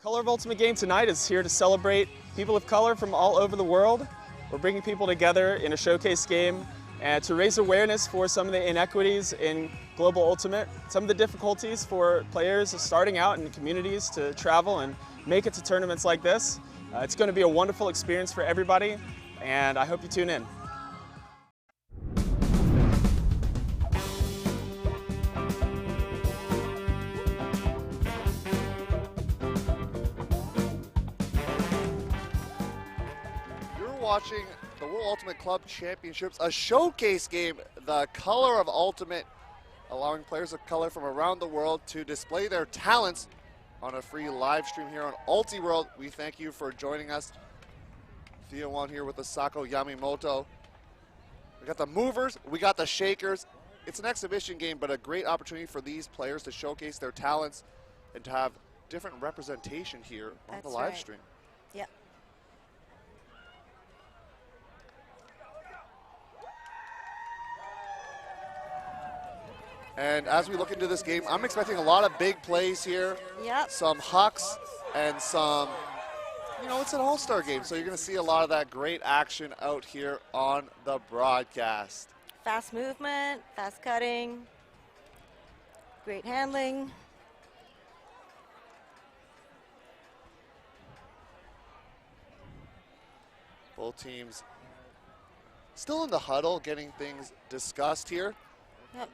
Color of Ultimate Game tonight is here to celebrate people of color from all over the world. We're bringing people together in a showcase game and to raise awareness for some of the inequities in Global Ultimate, some of the difficulties for players starting out in communities to travel and make it to tournaments like this. It's going to be a wonderful experience for everybody, and I hope you tune in. Watching the World Ultimate Club Championships, a showcase game, the Color of Ultimate, allowing players of color from around the world to display their talents on a free live stream here on UltiWorld. We thank you for joining us. Theo One here with the Sako Yamamoto. We got the movers, we got the shakers. It's an exhibition game, but a great opportunity for these players to showcase their talents and to have different representation here on the live stream. Yep. And as we look into this game, I'm expecting a lot of big plays here. Yep. Some hucks and some, it's an all-star game, so you're going to see a lot of that great action out here on the broadcast. Fast movement, fast cutting, great handling. Both teams still in the huddle, getting things discussed here. Yep.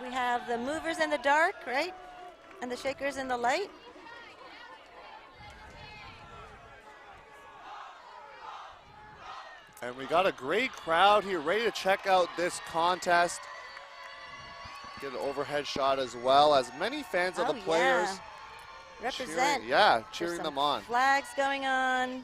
We have the movers in the dark, right? And the shakers in the light. And we got a great crowd here ready to check out this contest. Get an overhead shot as well as many fans of the players. Yeah. Represent. Cheering them on. Flags going on.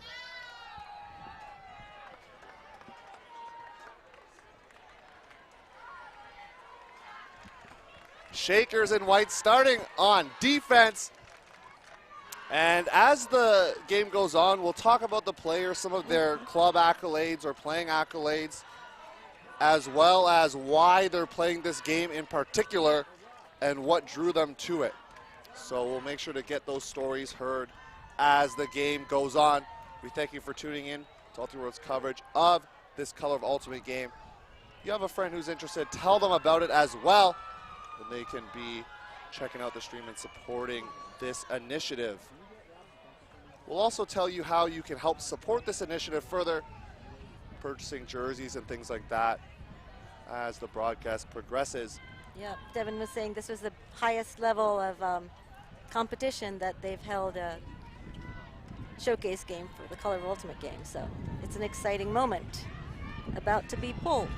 Shakers in white starting on defense. And as the game goes on, we'll talk about the players, some of their club accolades or playing accolades, as well as why they're playing this game in particular and what drew them to it. So we'll make sure to get those stories heard as the game goes on. We thank you for tuning in to UltiWorld's coverage of this Color of Ultimate game. If you have a friend who's interested, tell them about it as well, and they can be checking out the stream and supporting this initiative. We'll also tell you how you can help support this initiative further, purchasing jerseys and things like that as the broadcast progresses. Yeah, Devin was saying this was the highest level of competition that they've held a showcase game for the Color of Ultimate game. So it's an exciting moment about to be pulled.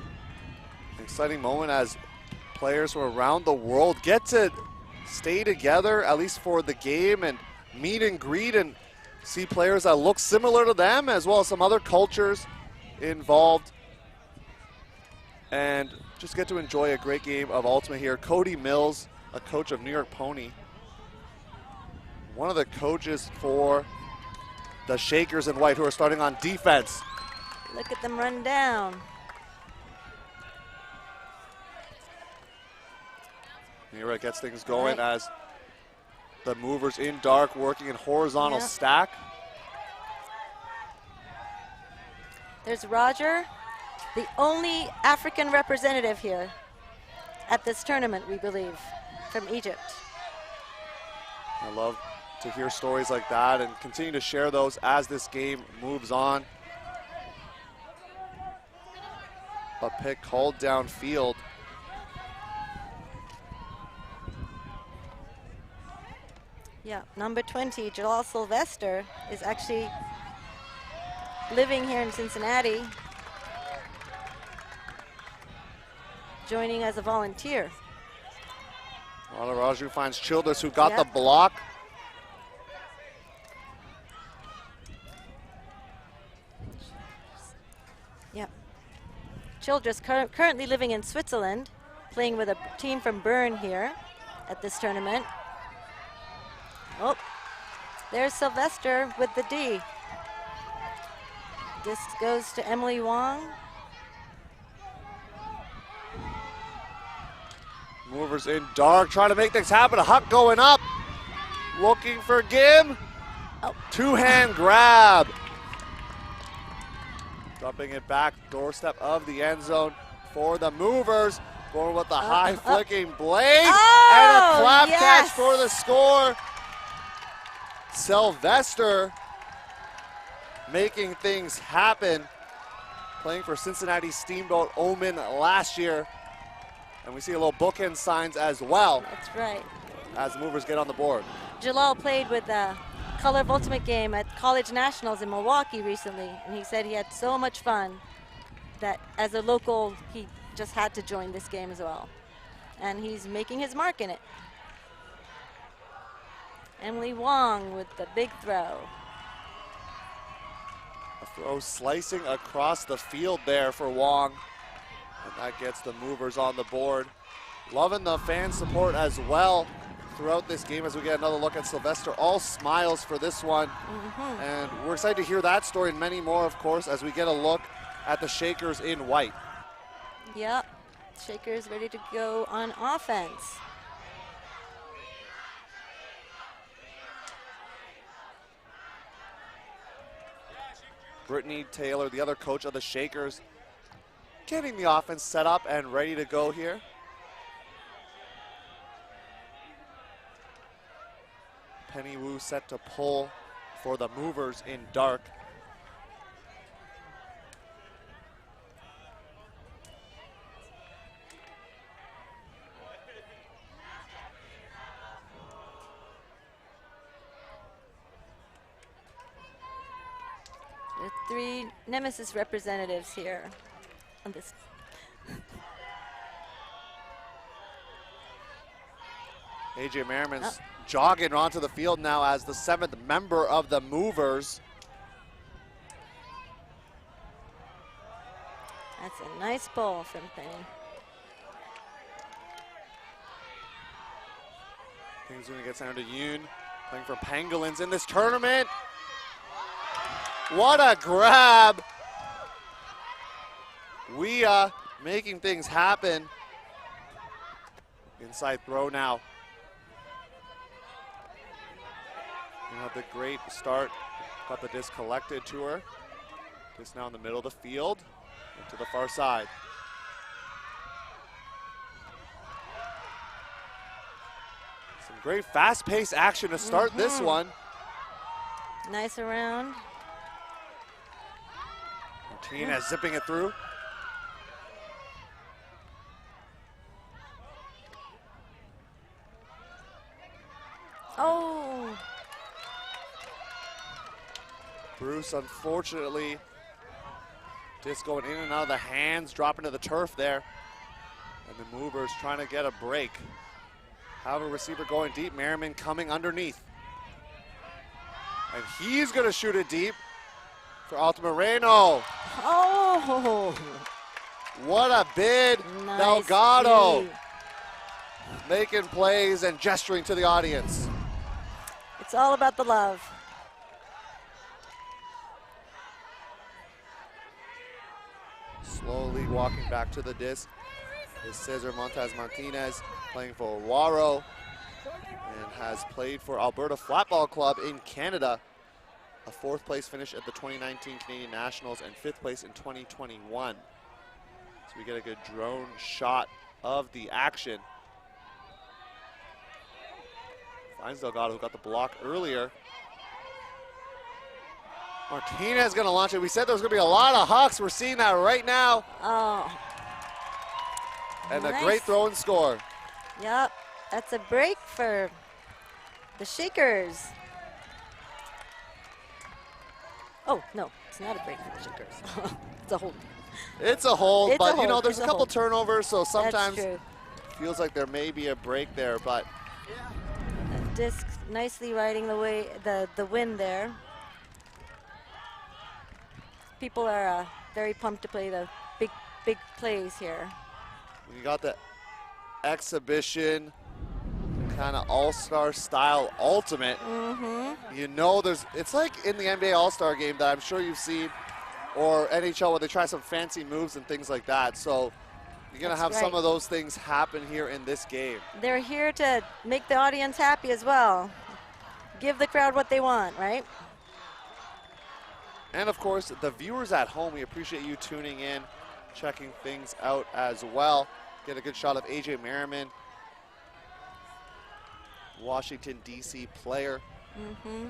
Exciting moment as players from around the world get to stay together, at least for the game, and meet and greet and see players that look similar to them, as well as some other cultures involved, and just get to enjoy a great game of Ultimate here. Cody Mills, a coach of New York Pony, one of the coaches for the Shakers in white, who are starting on defense. Look at them run down. Mira gets things going as the movers in dark working in horizontal stack. There's Roger, the only African representative here at this tournament, we believe, from Egypt. I love to hear stories like that and continue to share those as this game moves on. A pick called downfield. Yeah, number 20, Jalal Sylvester, is actually living here in Cincinnati, joining as a volunteer. Raju finds Childress, who got the block. Yep. Childress currently living in Switzerland, playing with a team from Bern here at this tournament. Oh, There's Sylvester with the D. This goes to Emily Wong. Movers in dark, trying to make things happen. A Huck going up, looking for Gim. Oh. Two-hand grab. Dropping it back, doorstep of the end zone for the Movers. Going with the high flicking blade. Oh, and a clap yes. catch for the score. Sylvester making things happen. Playing for Cincinnati Steamboat Omen last year. And we see a little bookend signs as well. That's right. As the Movers get on the board. Jalal played with the Color of Ultimate game at College Nationals in Milwaukee recently, and he said he had so much fun that as a local, he just had to join this game as well. And he's making his mark in it. Emily Wong with the big throw. A throw slicing across the field there for Wong. And that gets the Movers on the board. Loving the fan support as well throughout this game as we get another look at Sylvester. All smiles for this one. And we're excited to hear that story and many more, of course, as we get a look at the Shakers in white. Yep, Shakers ready to go on offense. Brittany Taylor, the other coach of the Shakers, getting the offense set up and ready to go here. Penny Wu set to pull for the Movers in dark. The three Nemesis representatives here on this. AJ Merriman's jogging onto the field now as the 7th member of the Movers. That's a nice pull from Penny. Things going to get down to Yoon, playing for Pangolins in this tournament. What a grab. WUCC making things happen. Inside throw now. We have the great start. Got the disc collected to her. Disc now in the middle of the field. And to the far side. Some great fast-paced action to start this one. Nice around. Martinez zipping it through. Oh. Bruce, unfortunately, disc going in and out of the hands, dropping to the turf there. And the Movers trying to get a break. Have a receiver going deep. Merriman coming underneath. And he's going to shoot it deep for Altamirano. Oh. What a bid. Nice Delgado D. making plays and gesturing to the audience. It's all about the love. Slowly walking back to the disc is Cesar Montez Martinez, playing for Waro and has played for Alberta Flatball Club in Canada. A 4th place finish at the 2019 Canadian Nationals and 5th place in 2021. So we get a good drone shot of the action. Finds Delgado, who got the block earlier. Martinez going to launch it. We said there was going to be a lot of Hawks. We're seeing that right now. Oh. And Nice. a great throw and score. Yep, that's a break for the Shakers. Oh, no, it's not a break for the Shakers. It's a hold. It's a hold, It's but a hold. you know, there's It's a a couple hold. turnovers, so That's sometimes true. feels like there may be a break there, but The disc nicely riding the wind there. People are very pumped to play the big plays here. we got the exhibition kind of all-star style ultimate. You know, it's like in the NBA All-Star game that I'm sure you've seen, or NHL where they try some fancy moves and things like that. So you're going to have some of those things happen here in this game. They're here to make the audience happy as well. Give the crowd what they want, right? And of course, the viewers at home, we appreciate you tuning in, checking things out as well. Get a good shot of AJ Merriman, Washington, D.C. player. Mm-hmm.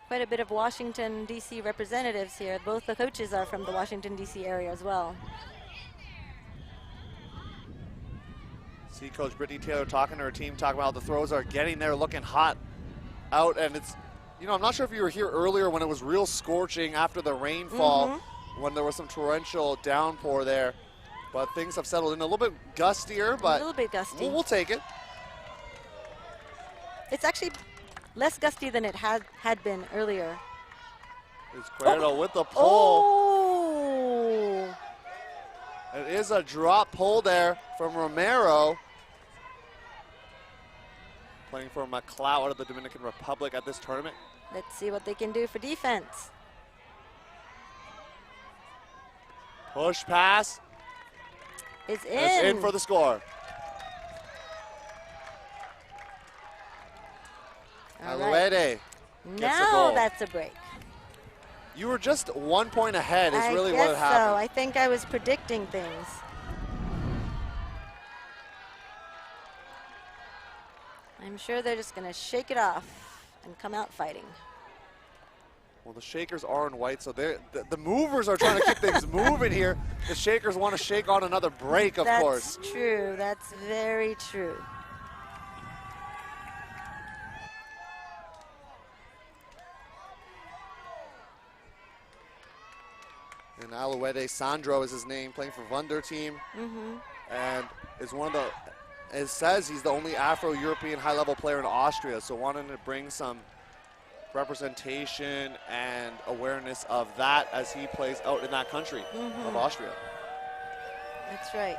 Quite a bit of Washington, D.C. representatives here. Both the coaches are from the Washington, D.C. area as well. See Coach Brittany Taylor talking to her team, talking about how the throws are getting there, looking hot out. And it's, you know, I'm not sure if you were here earlier when it was real scorching after the rainfall, when there was some torrential downpour there. But things have settled in a little bit gustier, but a little bit gusty. We'll take it. It's actually less gusty than it had been earlier. Izquierdo with the pull. Oh! It is a drop pull there from Romero. Playing for McLeod of the Dominican Republic at this tournament. Let's see what they can do for defense. Push pass. It's in. It's in for the score. Aluede gets now a goal. that's a break. You were just 1 point ahead is really I what guess happened. so. I think I was predicting things. I'm sure they're just going to shake it off and come out fighting. Well, the Shakers are in white, so the movers are trying to keep things moving here. The Shakers want to shake on another break, of course. That's true. That's very true. And Aluede Sandro is his name, playing for Wunder team. And is one of the, it says he's the only Afro-European high-level player in Austria, so wanting to bring some representation and awareness of that as he plays out in that country of Austria. That's right.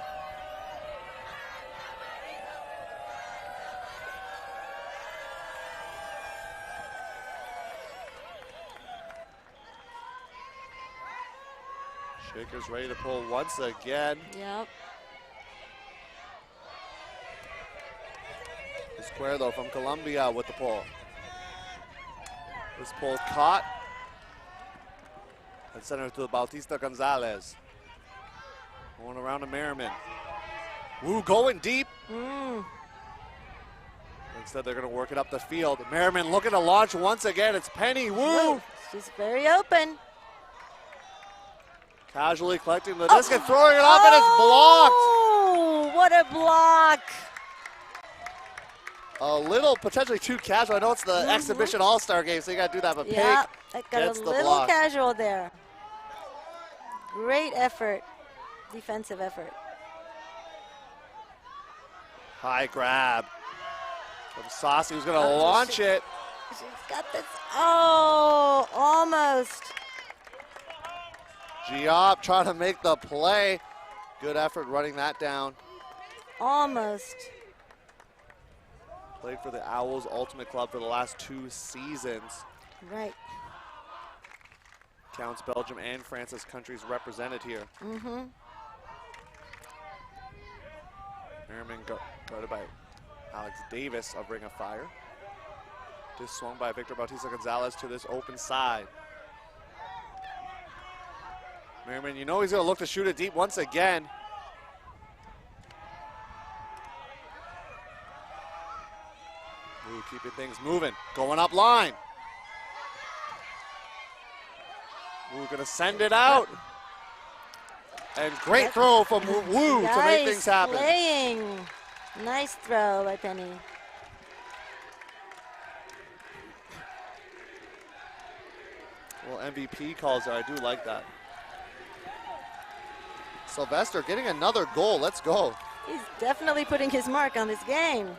Shakers ready to pull once again. Yep. Izquierdo from Colombia with the pull. This pull caught. And sent it to Bautista Gonzalez. Going around to Merriman. Wu going deep. Instead, they're going to work it up the field. Merriman looking to launch once again. It's Penny Wu. She's very open. Casually collecting the disc and throwing it up, and it's blocked. Oh, what a block. A little potentially too casual. I know it's the exhibition all-star game, so you got to do that, but Yeah, Pig that got a gets the little block. casual there. Great effort, defensive effort. High grab from Saucy, who's going to launch it. She's got this. Oh, almost. Giop trying to make the play. Good effort running that down. Almost. Played for the Owls Ultimate Club for the last 2 seasons. Right. Counts Belgium and France as countries represented here. Merriman guarded by Alex Davis of Ring of Fire. Just swung by Victor Bautista Gonzalez to this open side. Merriman, you know he's going to look to shoot it deep once again. Wu keeping things moving. Going up line. Wu going to send it out. And great throw from Wu to make things happen. Playing. Nice throw by Penny. Well, MVP calls there. I do like that. Sylvester getting another goal. Let's go. He's definitely putting his mark on this game.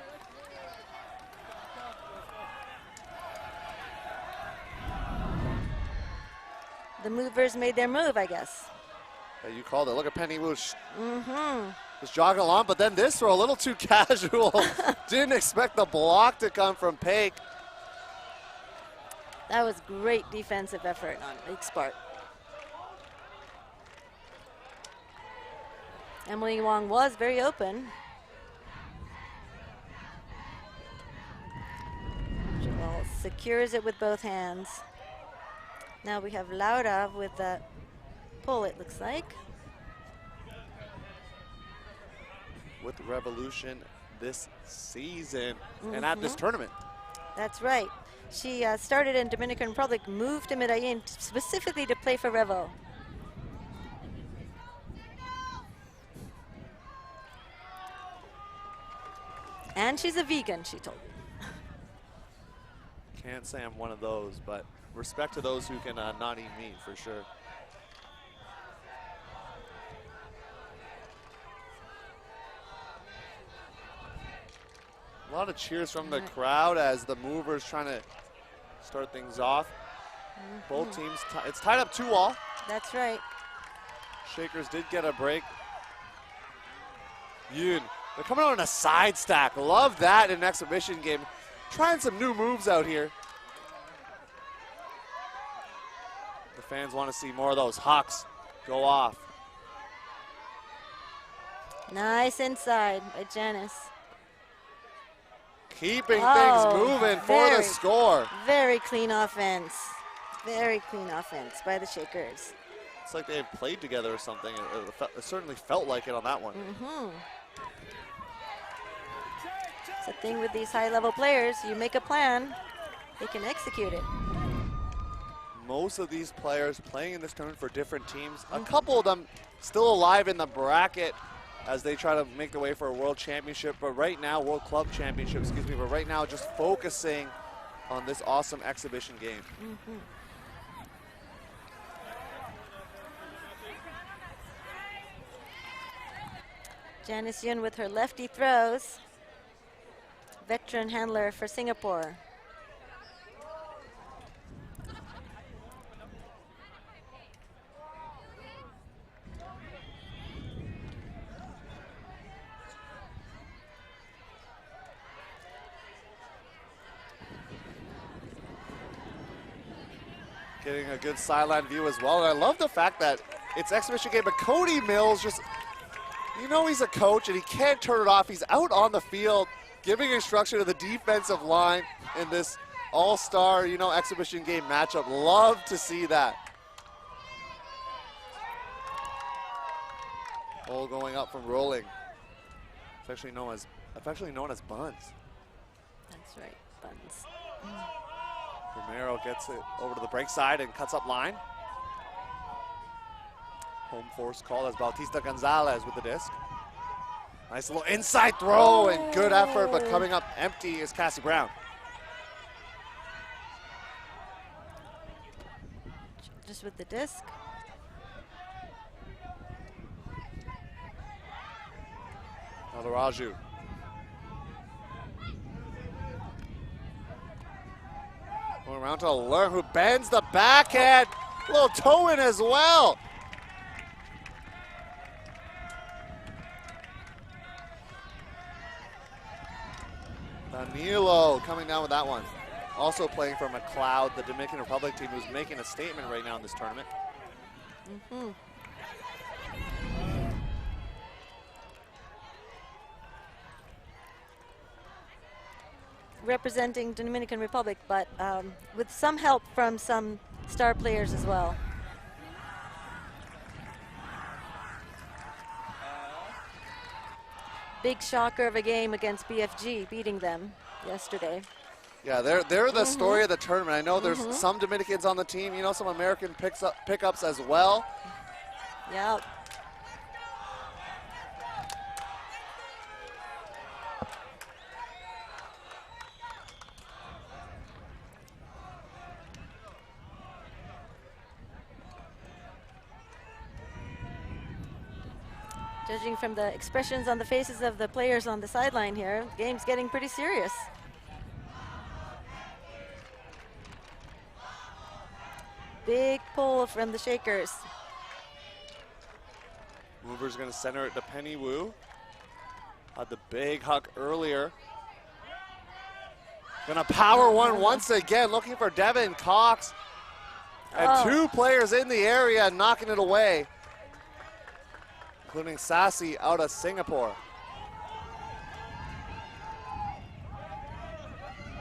The movers made their move, I guess. Yeah, you called it. Look at Penny Wu. Just jogging along, but then this throw a little too casual. Didn't expect the block to come from Paik. That was great defensive effort on Paik's part. Emily Wong was very open. Joel secures it with both hands. Now we have Laura with the pull, it looks like. With Revolution this season and at this tournament. That's right. She started in Dominican Republic, moved to Medellin specifically to play for Revo. And she's a vegan, she told me. Can't say I'm one of those, but respect to those who can not eat meat for sure. A lot of cheers from the crowd as the movers trying to start things off. Both teams, it's tied up 2-all. That's right. Shakers did get a break. Yoon, they're coming out in a side stack. Love that in an exhibition game. Trying some new moves out here. The fans want to see more of those hucks go off. Nice inside by Janice. Keeping things moving for the score. Very clean offense. Very clean offense by the Shakers. It's like they had played together or something. It certainly felt like it on that one. It's the thing with these high-level players. You make a plan, they can execute it. Most of these players playing in this tournament for different teams. A couple of them still alive in the bracket as they try to make their way for a world championship, but right now, world club championship, excuse me, but right now just focusing on this awesome exhibition game. Janice Yun with her lefty throws. Veteran handler for Singapore. Getting a good sideline view as well. And I love the fact that it's exhibition game, but Cody Mills just, you know he's a coach and he can't turn it off. He's out on the field giving instruction to the defensive line in this all-star, you know, exhibition game matchup. Love to see that. Ball going up from rolling. Affectionately known as Buns. That's right, Buns. Romero gets it over to the break side and cuts up line. Home force call as Bautista Gonzalez with the disc. Nice little inside throw and good effort, but coming up empty is Cassie Brown. Just with the disc. Alaraju. Going around to Learn, who bends the backhand. Little toe in as well. Danilo coming down with that one. Also playing for McLeod, the Dominican Republic team, who's making a statement right now in this tournament. Representing Dominican Republic, but with some help from some star players as well. Big shocker of a game against BFG, beating them yesterday. Yeah, they're the story of the tournament. I know there's some Dominicans on the team, you know, some American pickups as well. Yeah. Judging from the expressions on the faces of the players on the sideline here, the game's getting pretty serious. Big pull from the Shakers. Mover's going to center it to Penny Wu. Had the big huck earlier. Gonna power one once again, looking for Devin Cox. And two players in the area knocking it away, including Sassy out of Singapore.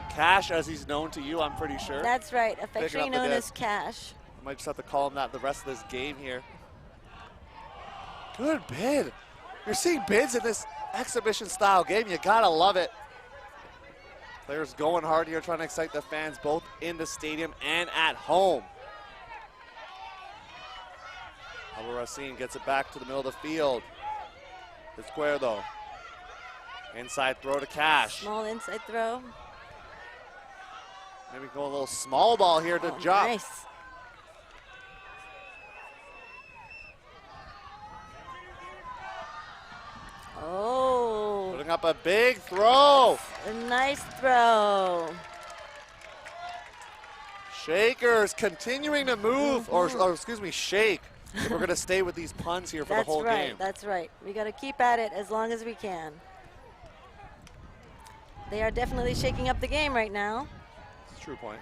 Cash, as he's known to you, I'm pretty sure. That's right, affectionately known as Cash. I might just have to call him that the rest of this game here. Good bid. You're seeing bids in this exhibition style game. You gotta love it. Players going hard here, trying to excite the fans both in the stadium and at home. Albert Racine gets it back to the middle of the field. It's square though. Inside throw to Cash. Small inside throw. Maybe go a little small ball here to jump. Nice. Oh. Putting up a big throw. A nice throw. Shakers continuing to move, or excuse me, shake. We're going to stay with these puns here for the whole game. That's right. We got to keep at it as long as we can. They are definitely shaking up the game right now. That's a true point.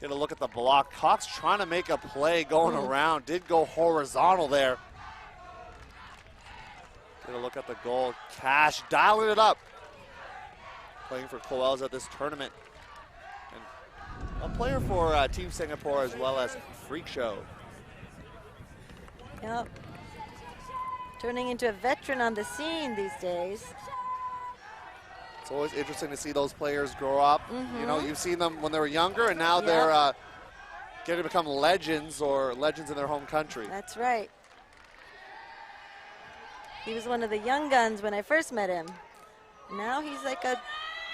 Get a look at the block. Cox trying to make a play going around. Did go horizontal there. Get a look at the goal. Cash dialing it up. Playing for Coels at this tournament. And a player for Team Singapore as well as Freak Show. Yep. Turning into a veteran on the scene these days. It's always interesting to see those players grow up. You know, you've seen them when they were younger, and now they're getting to become legends or legends in their home country. That's right. He was one of the young guns when I first met him. Now he's like a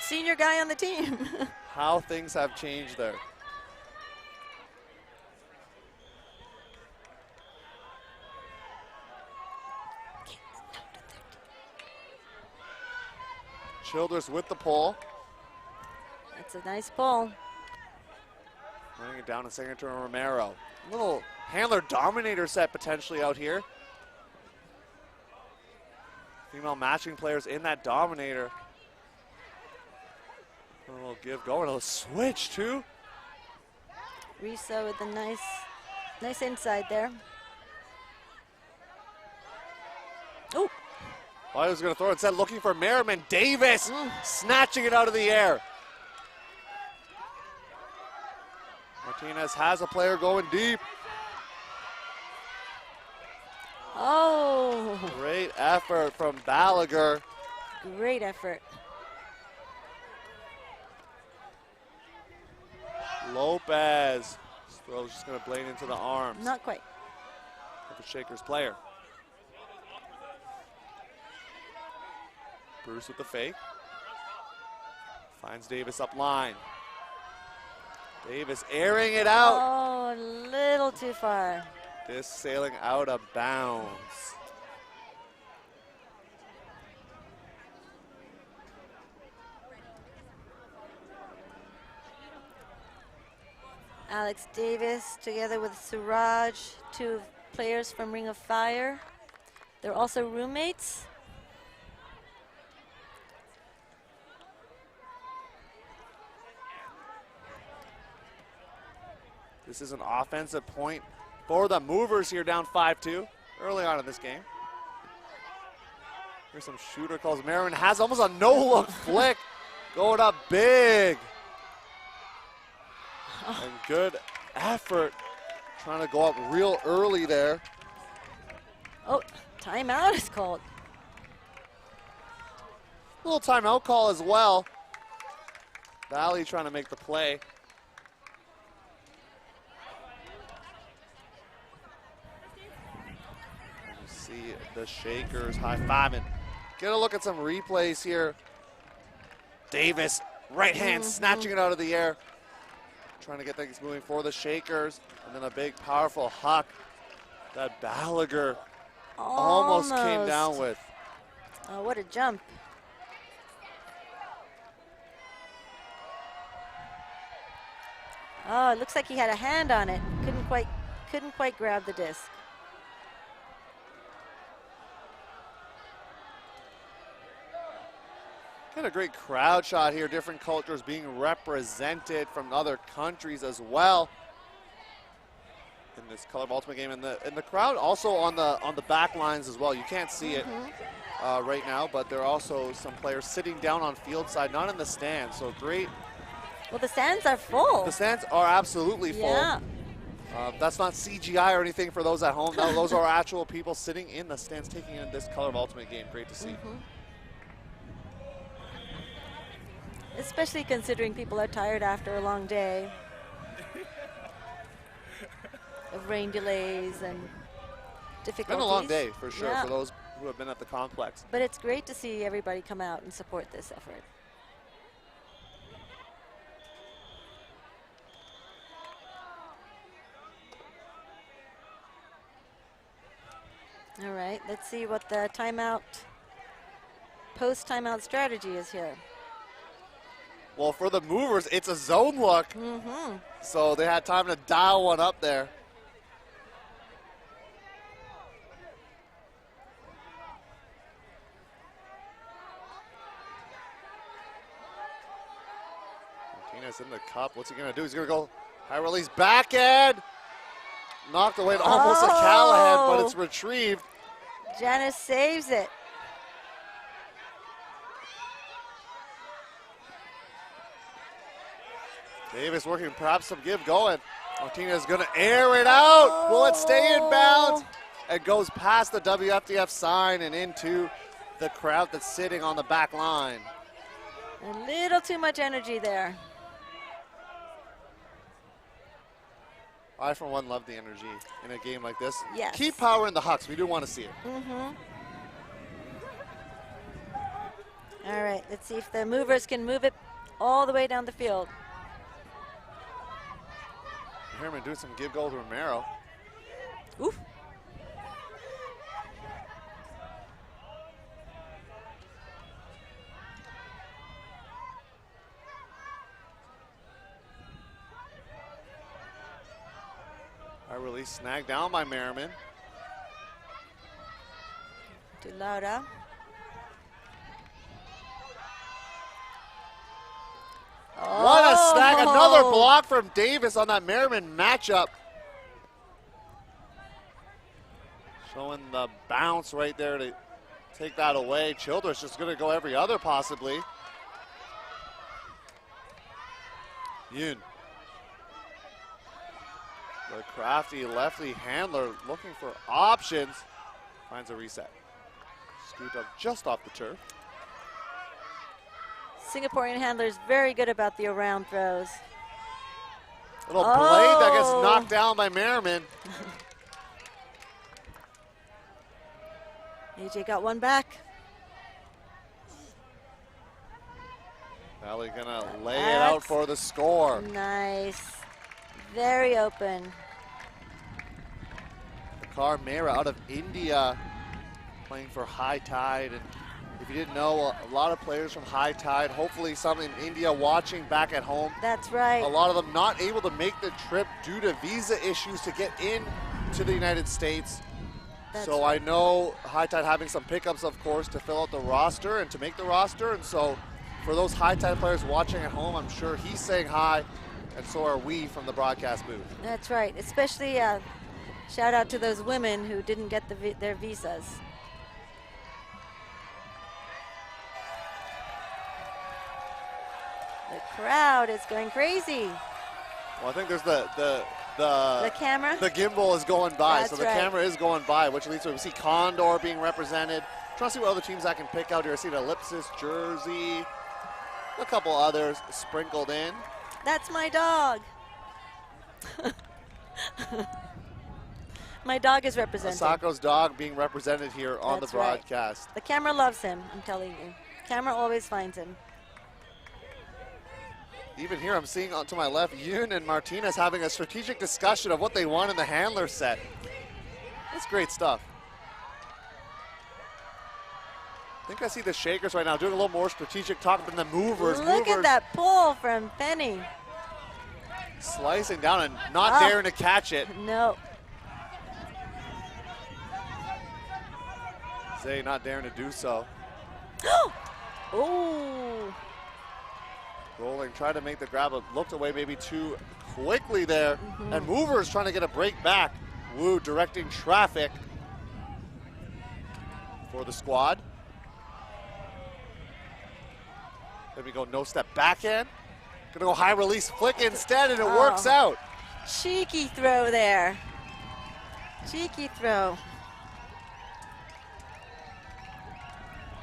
senior guy on the team. How things have changed there. Childress with the pull. That's a nice pull. Running it down and sending it to Romero. Little handler dominator set potentially out here. Female matching players in that dominator. A little give going, a little switch too. Risa with a nice inside there. Oh. Well, he was going to throw it instead, looking for Merriman. Davis snatching it out of the air. Martinez has a player going deep. Oh. Great effort from Balaguer. Great effort. Lopez. This throw's just going to blade into the arms. Not quite. Of the Shakers player. Bruce with the fake. Finds Davis up line. Davis airing it out. Oh, a little too far. This sailing out of bounds. Alex Davis together with Suraj, two players from Ring of Fire. They're also roommates. This is an offensive point for the Movers here, down 5-2 early on in this game. Here's some shooter calls. Merriman has almost a no-look flick, going up big. And good effort, trying to go up real early there. Oh, timeout is called. A little timeout call as well. Valley trying to make the play. See the Shakers high-fiving. Get a look at some replays here. Davis, right hand, snatching it out of the air. Trying to get things moving for the Shakers. And then a big, powerful huck that Balaguer almost came down with. Oh, what a jump. Oh, it looks like he had a hand on it. Couldn't quite grab the disc. Got a great crowd shot here. Different cultures being represented from other countries as well in this Color of Ultimate game. And the crowd also on the back lines as well. You can't see it right now, but there are also some players sitting down on field side, not in the stands. So great. Well, the stands are full. The stands are absolutely full. Yeah. That's not CGI or anything for those at home. No, those are actual people sitting in the stands taking in this Color of Ultimate game. Great to see. Especially considering people are tired after a long day of rain delays and difficulties. It's been a long day for sure Yeah. for those who have been at the complex. But it's great to see everybody come out and support this effort. All right, let's see what the post-timeout strategy is here. Well, for the movers, it's a zone look. So they had time to dial one up there. Martinez in the cup. What's he going to do? He's going to go high release backhand. Knocked away almost a Callahan, but it's retrieved. Janice saves it. Davis working perhaps some give going. Martinez is going to air it out. Will it stay in bounds? It goes past the WFDF sign and into the crowd that's sitting on the back line. A little too much energy there. I, for one, love the energy in a game like this. Yes. Keep power in the Hucks. We do want to see it. All right, let's see if the movers can move it all the way down the field. Herman doing some give goal to Romero. Oof. I release snagged down by Merriman. To Laura. What a snag. Another block from Davis on that Merriman matchup. Showing the bounce right there to take that away. Childress just going to go every other possibly. Yoon. The crafty lefty handler looking for options. Finds a reset. Scoot up just off the turf. Singaporean handlers very good about the around throws. Little blade that gets knocked down by Merriman. AJ got one back. Valley gonna lay it out for the score. Nice. Very open. Bakar Mehra out of India playing for High Tide. And if you didn't know, a lot of players from High Tide, hopefully some in India watching back at home. That's right. A lot of them not able to make the trip due to visa issues to get in to the United States. So I know High Tide having some pickups, of course, to fill out the roster and to make the roster. And so for those High Tide players watching at home, I'm sure he's saying hi, and so are we from the broadcast booth. That's right. Especially shout out to those women who didn't get their visas. The crowd is going crazy. Well, I think there's the camera? The gimbal is going by, That's so the right. camera is going by, which leads to, we see Condor being represented. Trying to see what other teams I can pick out here. I see the Ellipsis, Jersey, a couple others sprinkled in. That's my dog. My dog is represented. Asako's dog being represented here on That's the broadcast. Right. The camera loves him, I'm telling you. Camera always finds him. Even here, I'm seeing to my left, Yoon and Martinez having a strategic discussion of what they want in the handler set. That's great stuff. I think I see the Shakers right now doing a little more strategic talk than the movers. Look at that pull from Penny. Slicing down and not daring to catch it. No. Zay not daring to do so. Oh. Rolling, tried to make the grab, but looked away maybe too quickly there. And Movers trying to get a break back. Wu directing traffic for the squad. There we go, no step backhand. Gonna go high release flick instead, and it works out. Cheeky throw there. Cheeky throw.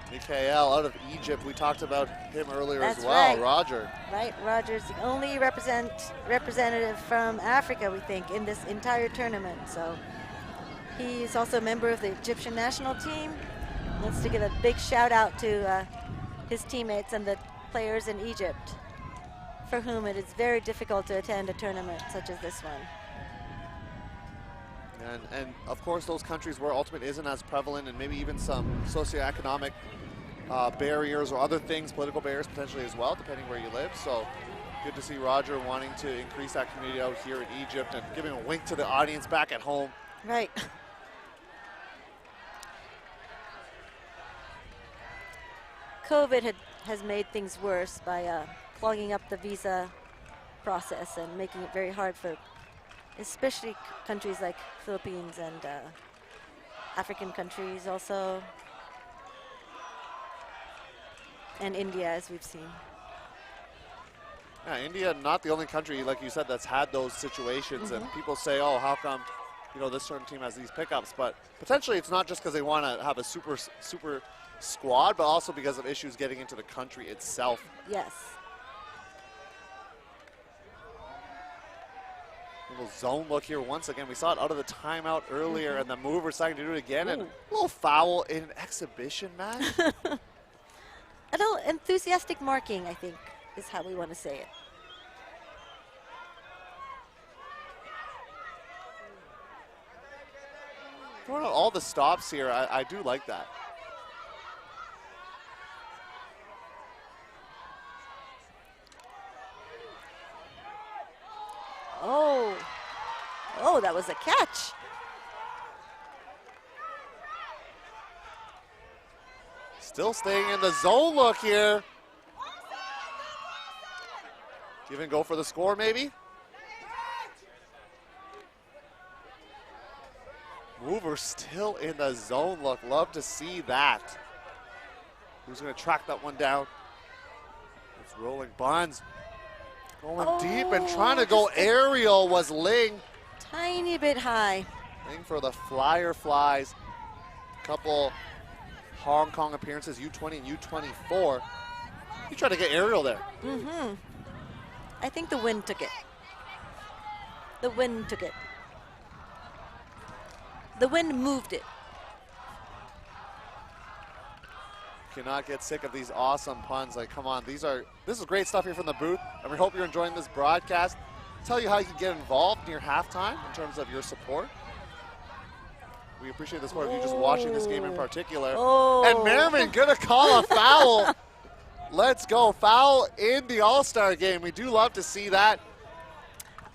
Mikhail out of Egypt, we talked about him earlier That's as well, right. Roger. Right, Roger's the only representative from Africa, we think, in this entire tournament. So he's also a member of the Egyptian national team. Wants to give a big shout out to his teammates and the players in Egypt, for whom it is very difficult to attend a tournament such as this one. And of course, those countries where Ultimate isn't as prevalent, and maybe even some socioeconomic barriers or other things, political barriers potentially as well, depending where you live. So good to see Roger wanting to increase that community out here in Egypt and giving a wink to the audience back at home. Right. COVID has made things worse by clogging up the visa process and making it very hard for especially countries like Philippines and African countries also, and India, as we've seen. Yeah, India, not the only country, like you said, that's had those situations. And people say, oh, how come, you know, this certain team has these pickups? But potentially it's not just because they want to have a super squad, but also because of issues getting into the country itself. Yes. Little zone look here once again. We saw it out of the timeout earlier, and the Mover deciding to do it again. And a little foul in an exhibition match. A little enthusiastic marking, I think, is how we want to say it. Throwing out all the stops here, I do like that. Oh, that was a catch. Still staying in the zone look here. Give and go for the score, maybe? Mover still in the zone look. Love to see that. Who's going to track that one down? It's rolling. Bonds going deep and trying to go aerial was Ling. Tiny bit high. Ling for the Flyer Flies. Couple Hong Kong appearances, U20 and U24. He tried to get aerial there. I think the wind took it. The wind took it. The wind moved it. Cannot get sick of these awesome puns. Like, come on, this is great stuff here from the booth, and we hope you're enjoying this broadcast. Tell you how you can get involved near halftime in terms of your support. We appreciate the support of you just watching this game in particular. And Merriman gonna call a foul. Let's go, foul in the All-Star game. We do love to see that.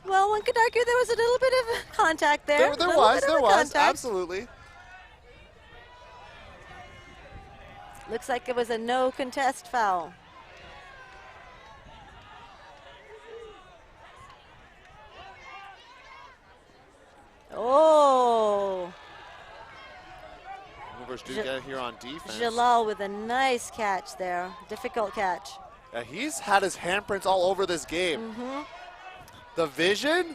Well, one could argue there was a little bit of contact there. There was, absolutely. Looks like it was a no contest foul. Oh. Movers do get it here on defense. Jalal with a nice catch there. Difficult catch. Yeah, he's had his handprints all over this game. The vision.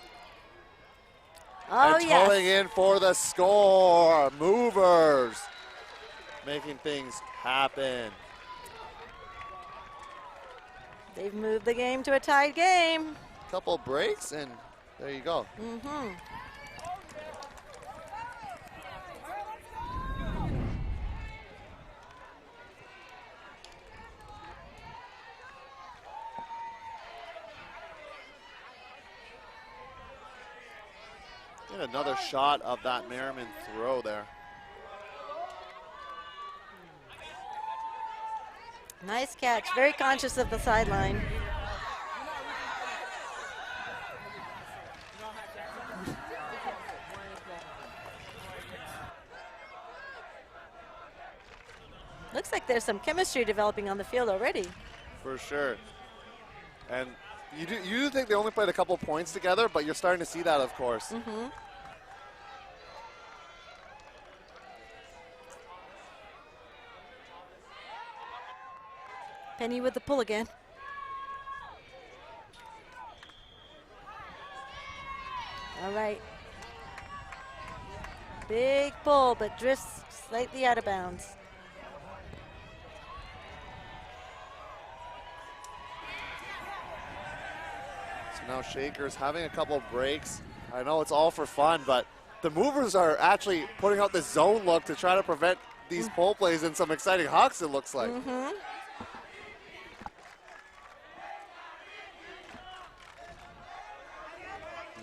Oh, and towing in for the score. Movers making things happen. They've moved the game to a tied game. Couple breaks, and there you go. And another shot of that Merriman throw there. Nice catch. Very conscious of the sideline. Looks like there's some chemistry developing on the field already. For sure. And you do think they only played a couple points together, but you're starting to see that, of course. Mm-hmm. Penny with the pull again. All right. Big pull, but drifts slightly out of bounds. So now Shakers having a couple breaks. I know it's all for fun, but the movers are actually putting out the zone look to try to prevent these pull plays and some exciting hucks, it looks like. Mm-hmm.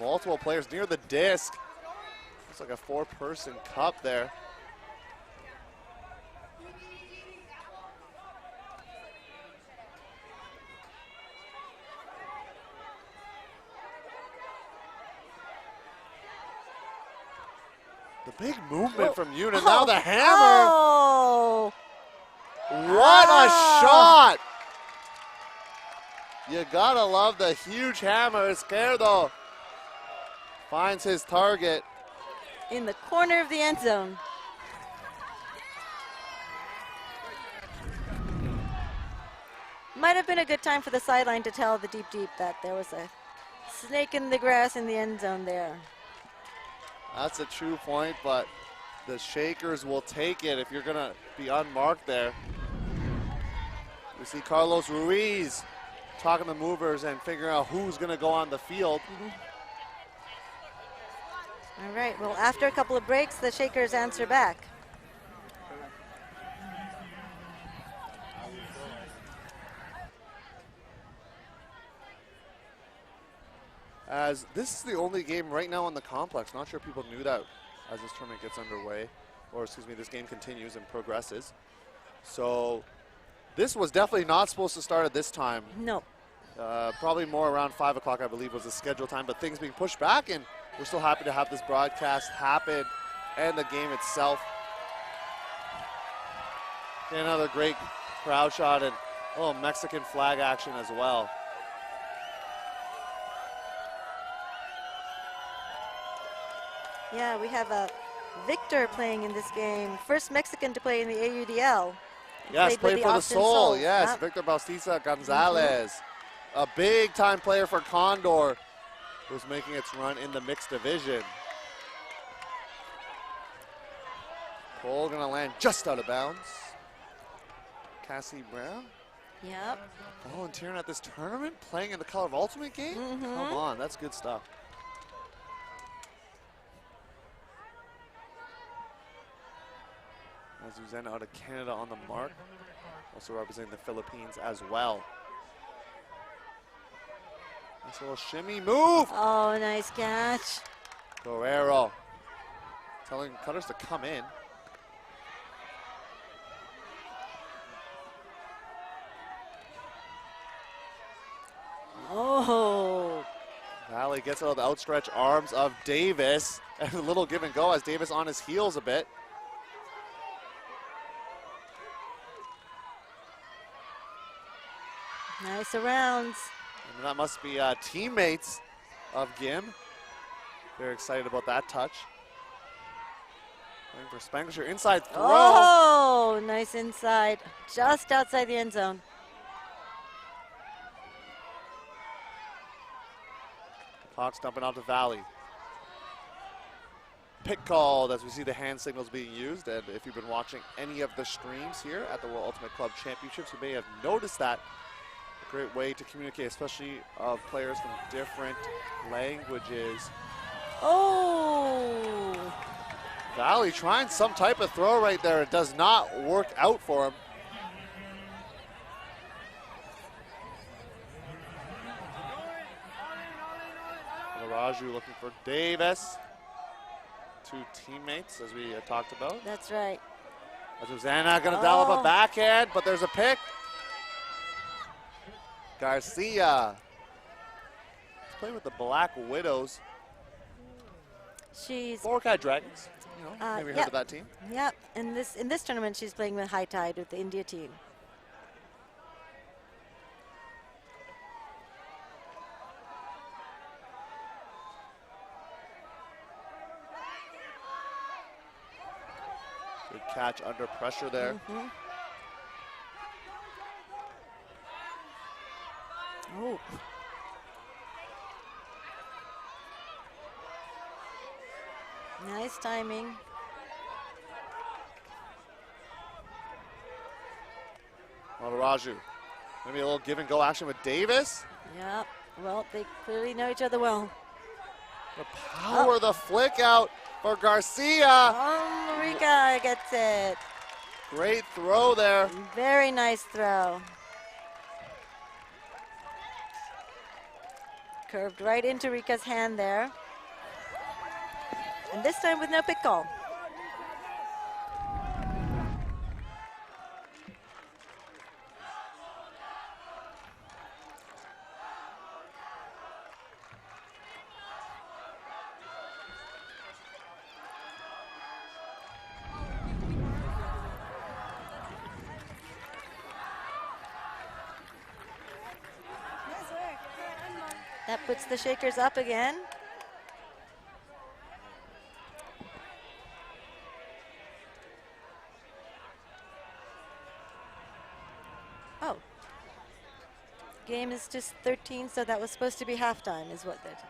Multiple players near the disc. Looks like a four-person cup there. The big movement from Yoon, and now the hammer. Oh! What a shot! You gotta love the huge hammer. Izquierdo finds his target. In the corner of the end zone. Might have been a good time for the sideline to tell the deep that there was a snake in the grass in the end zone there. That's a true point, but the Shakers will take it if you're going to be unmarked there. We see Carlos Ruiz talking to movers and figuring out who's going to go on the field. All right, well, after a couple of breaks, the Shakers answer back. As this is the only game right now on the complex. Not sure people knew that as this tournament gets underway, or excuse me, this game continues and progresses. So this was definitely not supposed to start at this time. No. Probably more around 5 o'clock, I believe, was the scheduled time, but things being pushed back, and we're still happy to have this broadcast happen and the game itself. Okay, another great crowd shot and Mexican flag action as well. Yeah, we have Victor playing in this game. First Mexican to play in the AUDL. Yes, played for the Soul. Yes, yep. Victor Bautista Gonzalez. A big-time player for Condor, who's making its run in the mixed division. Cole gonna land just out of bounds. Cassie Brown. Yep. Volunteering at this tournament, playing in the Color of Ultimate game? Come on, that's good stuff. Zuzana out of Canada on the mark, also representing the Philippines as well. Nice little shimmy move. Oh, nice catch. Guerrero telling cutters to come in. Oh. Valley gets out of the outstretched arms of Davis, and a little give and go as Davis on his heels a bit. Nice arounds. And that must be teammates of Gim. Very excited about that touch. Going for Spanglisher, inside throw. Oh, nice inside, just outside the end zone. Hawks dumping out to Valley. Pick called as we see the hand signals being used. And if you've been watching any of the streams here at the World Ultimate Club Championships, you may have noticed that. A great way to communicate, especially of players from different languages. Oh. Valley trying some type of throw right there. It does not work out for him. Raju looking for Davis. Two teammates, as we talked about. That's right. Zuzana gonna dial up a backhand, but there's a pick. Garcia. He's playing with the Black Widows. She's Four-Cat Dragons. You know, maybe heard of that team. Yep. In this tournament, she's playing with High Tide with the India team. catch under pressure there. Oh. Nice timing. Mataraju. Maybe a little give and go action with Davis. Yeah, well, they clearly know each other well. The power, the flick out for Garcia. Oh, Rika gets it. Great throw there. Very nice throw. Curved right into Rika's hand there. And this time with no pick call. That puts the Shakers up again. Oh. Game is just 13, so that was supposed to be halftime, is what that.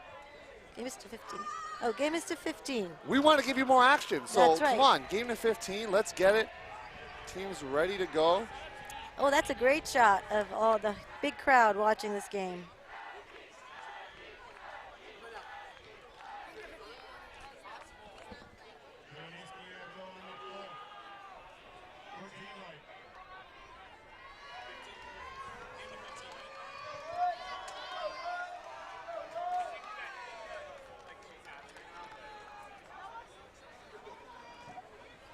Game is to 15. Oh, game is to 15. We want to give you more action, so That's right. Come on, game to 15, let's get it. Team's ready to go. Oh, that's a great shot of all the big crowd watching this game.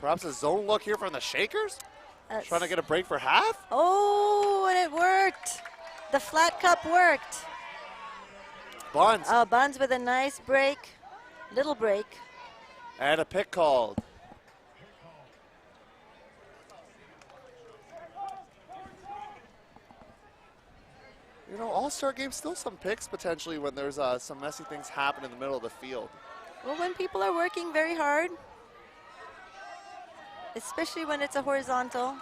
Perhaps a zone look here from the Shakers? That's Trying to get a break for half? Oh, and it worked. The flat cup worked. Buns. Oh, Buns with a nice break, little break. And a pick called. You know, All-Star games, still some picks potentially when there's some messy things happen in the middle of the field. Well, when people are working very hard, especially when it's a horizontal,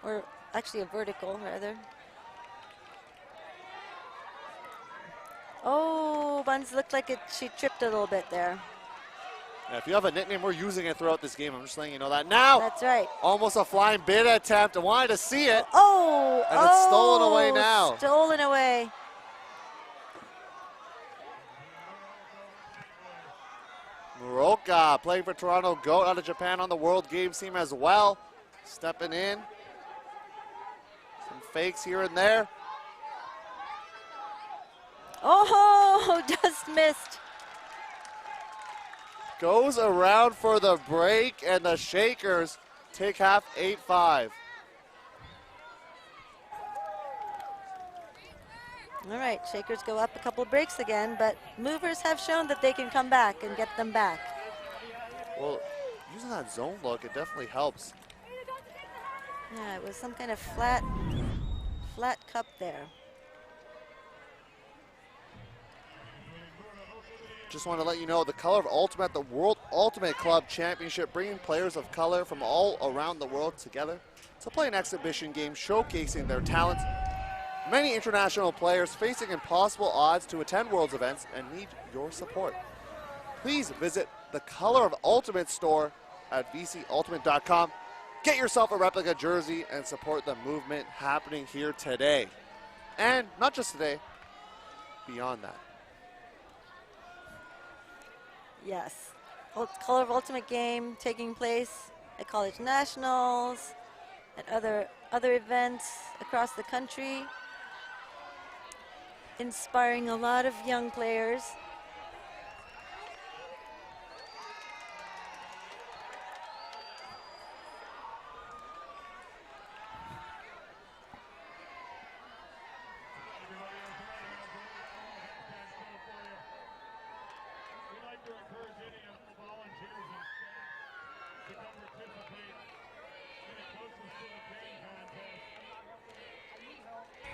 or actually a vertical, rather. Oh, Buns looked like she tripped a little bit there. Yeah, if you have a nickname, we're using it throughout this game. I'm just letting you know that. Now, That's right. almost a flying bid attempt. I wanted to see it. Oh, And it's stolen away now. Stolen away. Muroka playing for Toronto Goat out of Japan on the World Games team as well. Stepping in. Some fakes here and there. Oh, just missed. Goes around for the break, and the Shakers take half 8-5. All right, Shakers go up a couple breaks again, but Movers have shown that they can come back and get them back. Well, using that zone look, it definitely helps. Yeah, it was some kind of flat cup there. Just want to let you know, the Color of Ultimate, the World Ultimate Club Championship, bringing players of color from all around the world together to play an exhibition game showcasing their talents. Many international players facing impossible odds to attend Worlds events and need your support. Please visit the Color of Ultimate store at vcultimate.com. Get yourself a replica jersey and support the movement happening here today. And not just today, beyond that. Yes, Color of Ultimate game taking place at college nationals, at other events across the country, inspiring a lot of young players.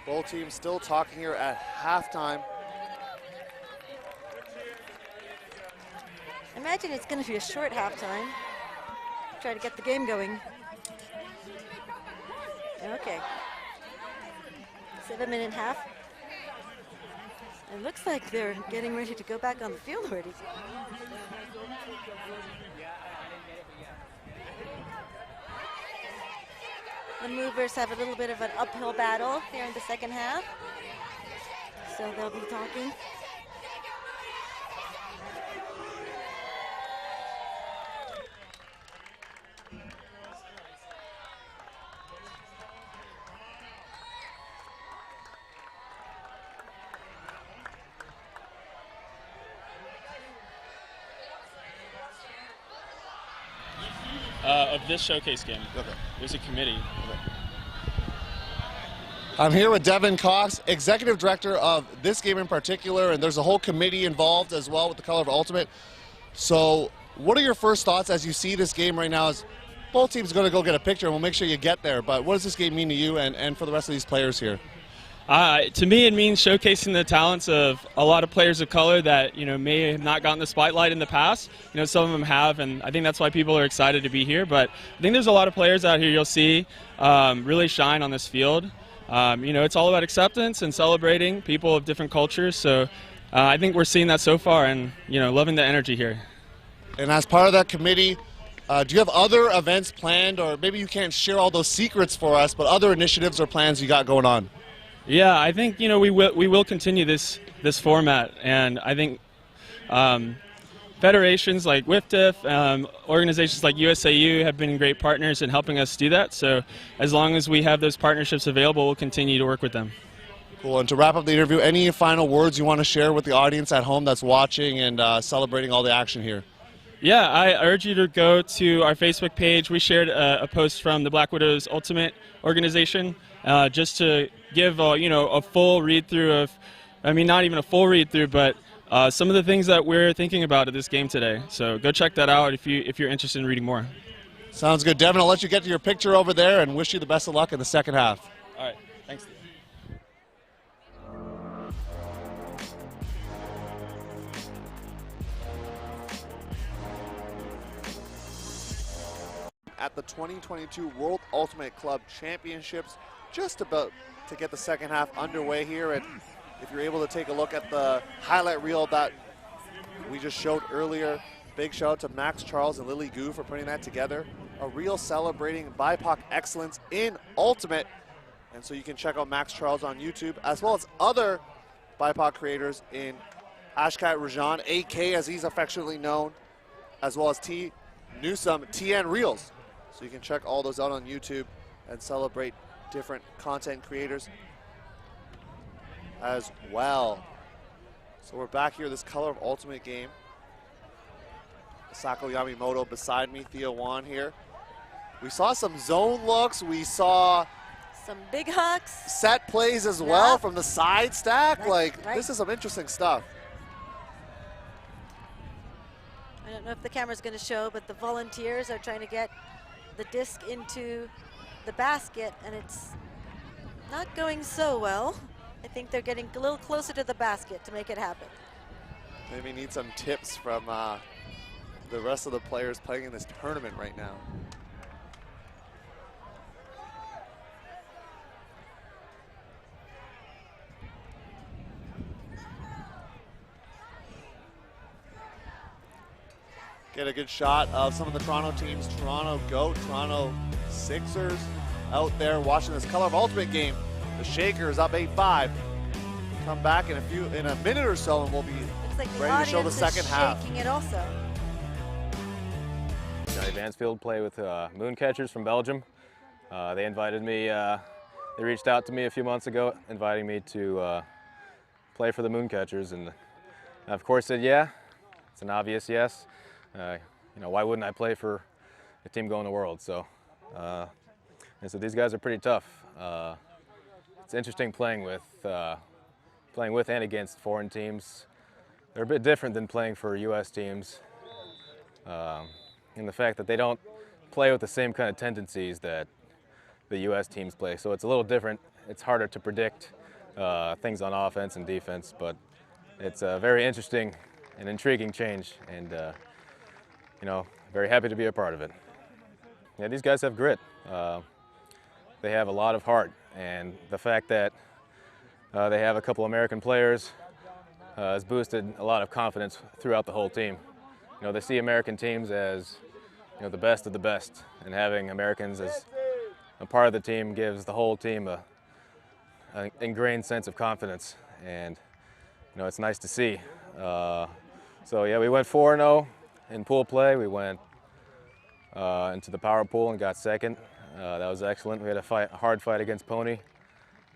Both teams still talking here at halftime. Imagine it's going to be a short halftime. try to get the game going. Okay. 7-minute half. It looks like they're getting ready to go back on the field already. The movers have a little bit of an uphill battle here in the second half. So they'll be talking. Of this showcase game. Okay. There's a committee. I'm here with Devin Cox, Executive Director of this game in particular, and there's a whole committee involved as well with the Color of Ultimate. So what are your first thoughts as you see this game right now? As both teams are going to go get a picture, and we'll make sure you get there, but what does this game mean to you and for the rest of these players here? To me, it means showcasing the talents of a lot of players of color that may have not gotten the spotlight in the past. Some of them have, and I think that's why people are excited to be here. But I think there's a lot of players out here you'll see really shine on this field. It's all about acceptance and celebrating people of different cultures. So I think we're seeing that so far, and loving the energy here. And as part of that committee, do you have other events planned, or maybe you can't share all those secrets for us, but other initiatives or plans you got going on? Yeah, I think we will continue this format, and I think federations like WIFTF, organizations like USAU have been great partners in helping us do that. So as long as we have those partnerships available, we'll continue to work with them. Cool. And to wrap up the interview, any final words you want to share with the audience at home that's watching and celebrating all the action here? Yeah, I urge you to go to our Facebook page. We shared a post from the Black Widows Ultimate organization just to give a full read-through of, not even a full read-through, but some of the things that we're thinking about at this game today. So go check that out if you're interested in reading more. Sounds good. Devin, I'll let you get to your picture over there and wish you the best of luck in the second half. All right, thanks. At the 2022 World Ultimate Club Championships, just about to get the second half underway here, and if you're able to take a look at the highlight reel that we just showed earlier, big shout out to Max Charles and Lily Gu for putting that together. A reel celebrating BIPOC excellence in Ultimate, and so you can check out Max Charles on YouTube, as well as other BIPOC creators in Ashkat Rajan, AK as he's affectionately known, as well as T. Newsome, TN Reels. So you can check all those out on YouTube and celebrate different content creators as well. So we're back here, this Color of Ultimate game. Sako Yamamoto beside me, Theo Wan here. We saw some zone looks, we saw some big hucks, set plays as well from the side stack. Right. This is some interesting stuff. I don't know if the camera's going to show, but the volunteers are trying to get the disc into the basket, and it's not going so well. I think they're getting a little closer to the basket to make it happen. Maybe need some tips from the rest of the players playing in this tournament right now. Get a good shot of some of the Toronto teams, Toronto GOAT, Toronto Sixers out there watching this Color of Ultimate game. The Shakers up 8-5. Come back in a minute or so, and we'll be ready to show the second half. Shaking it also. Johnny Vansfield, play with Mooncatchers from Belgium. They invited me, they reached out to me a few months ago, inviting me to play for the Mooncatchers, and I of course said yeah. It's an obvious yes. Why wouldn't I play for a team going to Worlds? So, and so these guys are pretty tough. It's interesting playing with and against foreign teams. They're a bit different than playing for U.S. teams, in the fact that they don't play with the same kind of tendencies that the U.S. teams play. So it's a little different. It's harder to predict things on offense and defense, but it's a very interesting and intriguing change, and very happy to be a part of it. Yeah, these guys have grit. They have a lot of heart, and the fact that they have a couple American players has boosted a lot of confidence throughout the whole team. You know, they see American teams as, you know, the best of the best, and having Americans as a part of the team gives the whole team an ingrained sense of confidence, and you know, it's nice to see. So yeah, we went 4-0 in pool play. We went into the power pool and got second. That was excellent. We had a hard fight against Pony.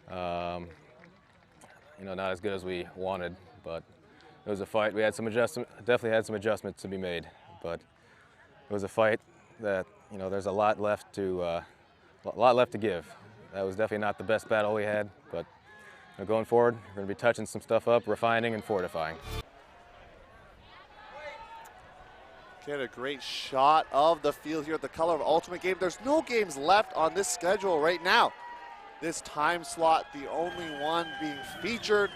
You know, not as good as we wanted, but it was a fight. We had some definitely had some adjustments to be made, but it was a fight that, you know, there's a lot left to give. That was definitely not the best battle we had, but you know, going forward, we're going to be touching some stuff up, refining and fortifying. Get a great shot of the field here at the Color of Ultimate game. There's no games left on this schedule right now. This time slot, the only one being featured,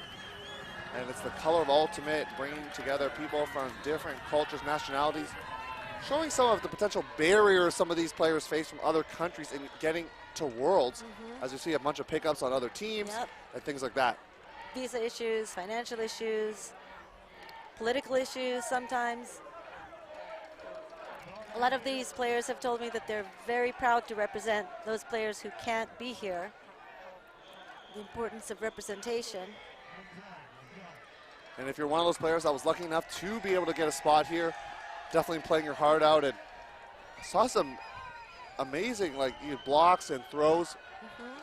and it's the Color of Ultimate, bringing together people from different cultures, nationalities, showing some of the potential barriers some of these players face from other countries in getting to Worlds, as you see a bunch of pickups on other teams and things like that. Visa issues, financial issues, political issues sometimes. A lot of these players have told me that they're very proud to represent those players who can't be here. The importance of representation. And if you're one of those players that was lucky enough to be able to get a spot here, definitely playing your heart out, and saw some amazing blocks and throws,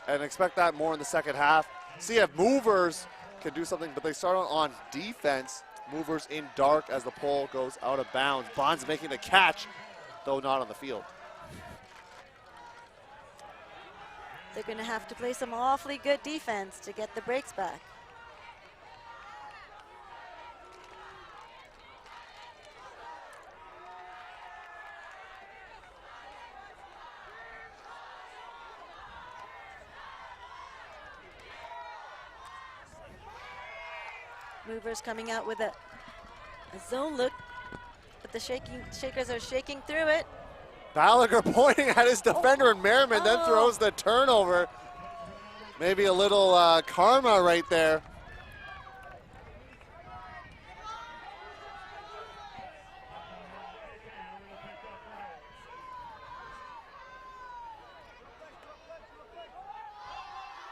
and expect that more in the second half. See if Movers can do something, but they start on defense. Movers in dark as the pole goes out of bounds. Bonds making the catch, though not on the field. They're going to have to play some awfully good defense to get the breaks back. Movers coming out with a zone look, but the Shakers are shaking through it. Gallagher pointing at his defender, and Merriman then throws the turnover. Maybe a little karma right there.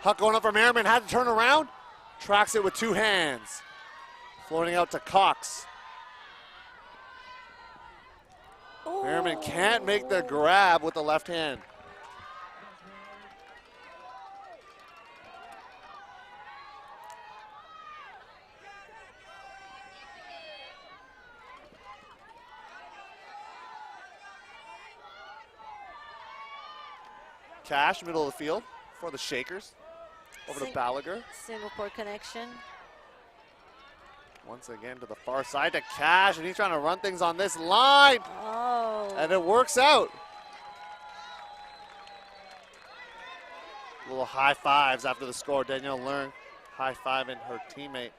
Huck going up for Merriman, had to turn around, tracks it with two hands. Floating out to Cox. Merriman can't make the grab with the left hand. Cash, middle of the field for the Shakers. Over to Gallagher. Single port connection. Once again to the far side to Cash, and he's trying to run things on this line. And it works out. Little high fives after the score. Danielle Learn high-fiving her teammate.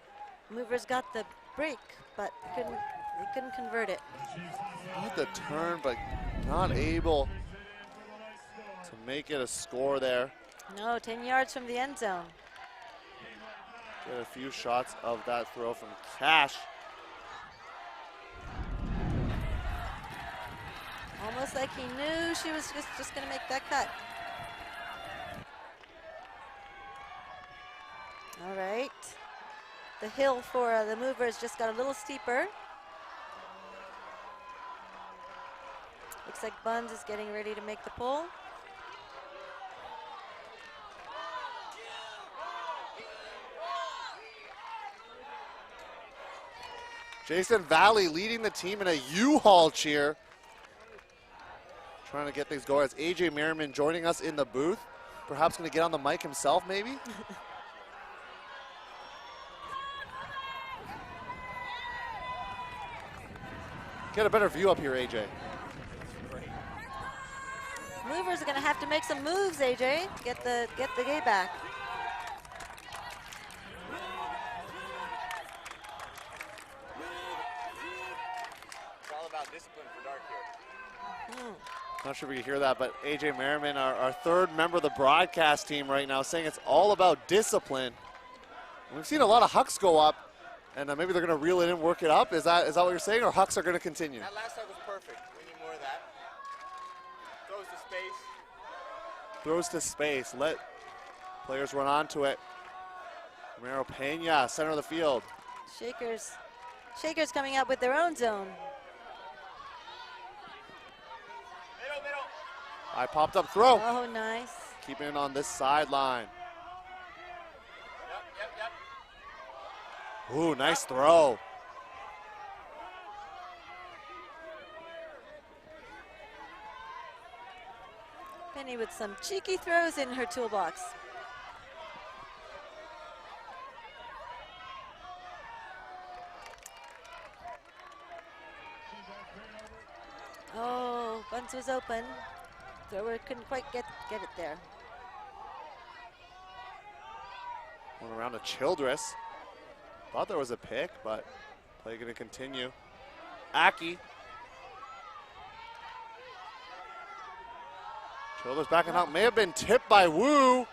Movers got the break, but they couldn't convert it. Got the turn, but not able to make it a score there. No, 10 yards from the end zone. Get a few shots of that throw from Cash. Almost like he knew she was just going to make that cut. All right. The hill for the Movers just got a little steeper. Looks like Buns is getting ready to make the pull. Jason Valley leading the team in a U-Haul cheer. Trying to get things going as AJ Merriman joining us in the booth. Perhaps going to get on the mic himself, maybe? Get a better view up here, AJ. Movers are going to have to make some moves, AJ, to get the game back. It's all about discipline for dark here. Not sure if you can hear that, but AJ Merriman, our third member of the broadcast team right now, saying it's all about discipline. We've seen a lot of hucks go up, and maybe they're going to reel it in, work it up. Is that what you're saying, or hucks are going to continue? That last hug was perfect. We need more of that. Throws to space. Throws to space. Let players run onto it. Romero Pena, center of the field. Shakers coming out with their own zone. High popped up throw. Oh, nice. Keeping it on this sideline. Ooh, nice throw. Penny with some cheeky throws in her toolbox. Oh, Buns was open. Thrower couldn't quite get it there. Went around to Childress. Thought there was a pick, but play going to continue. Aki. Childress backing out. May have been tipped by Wu.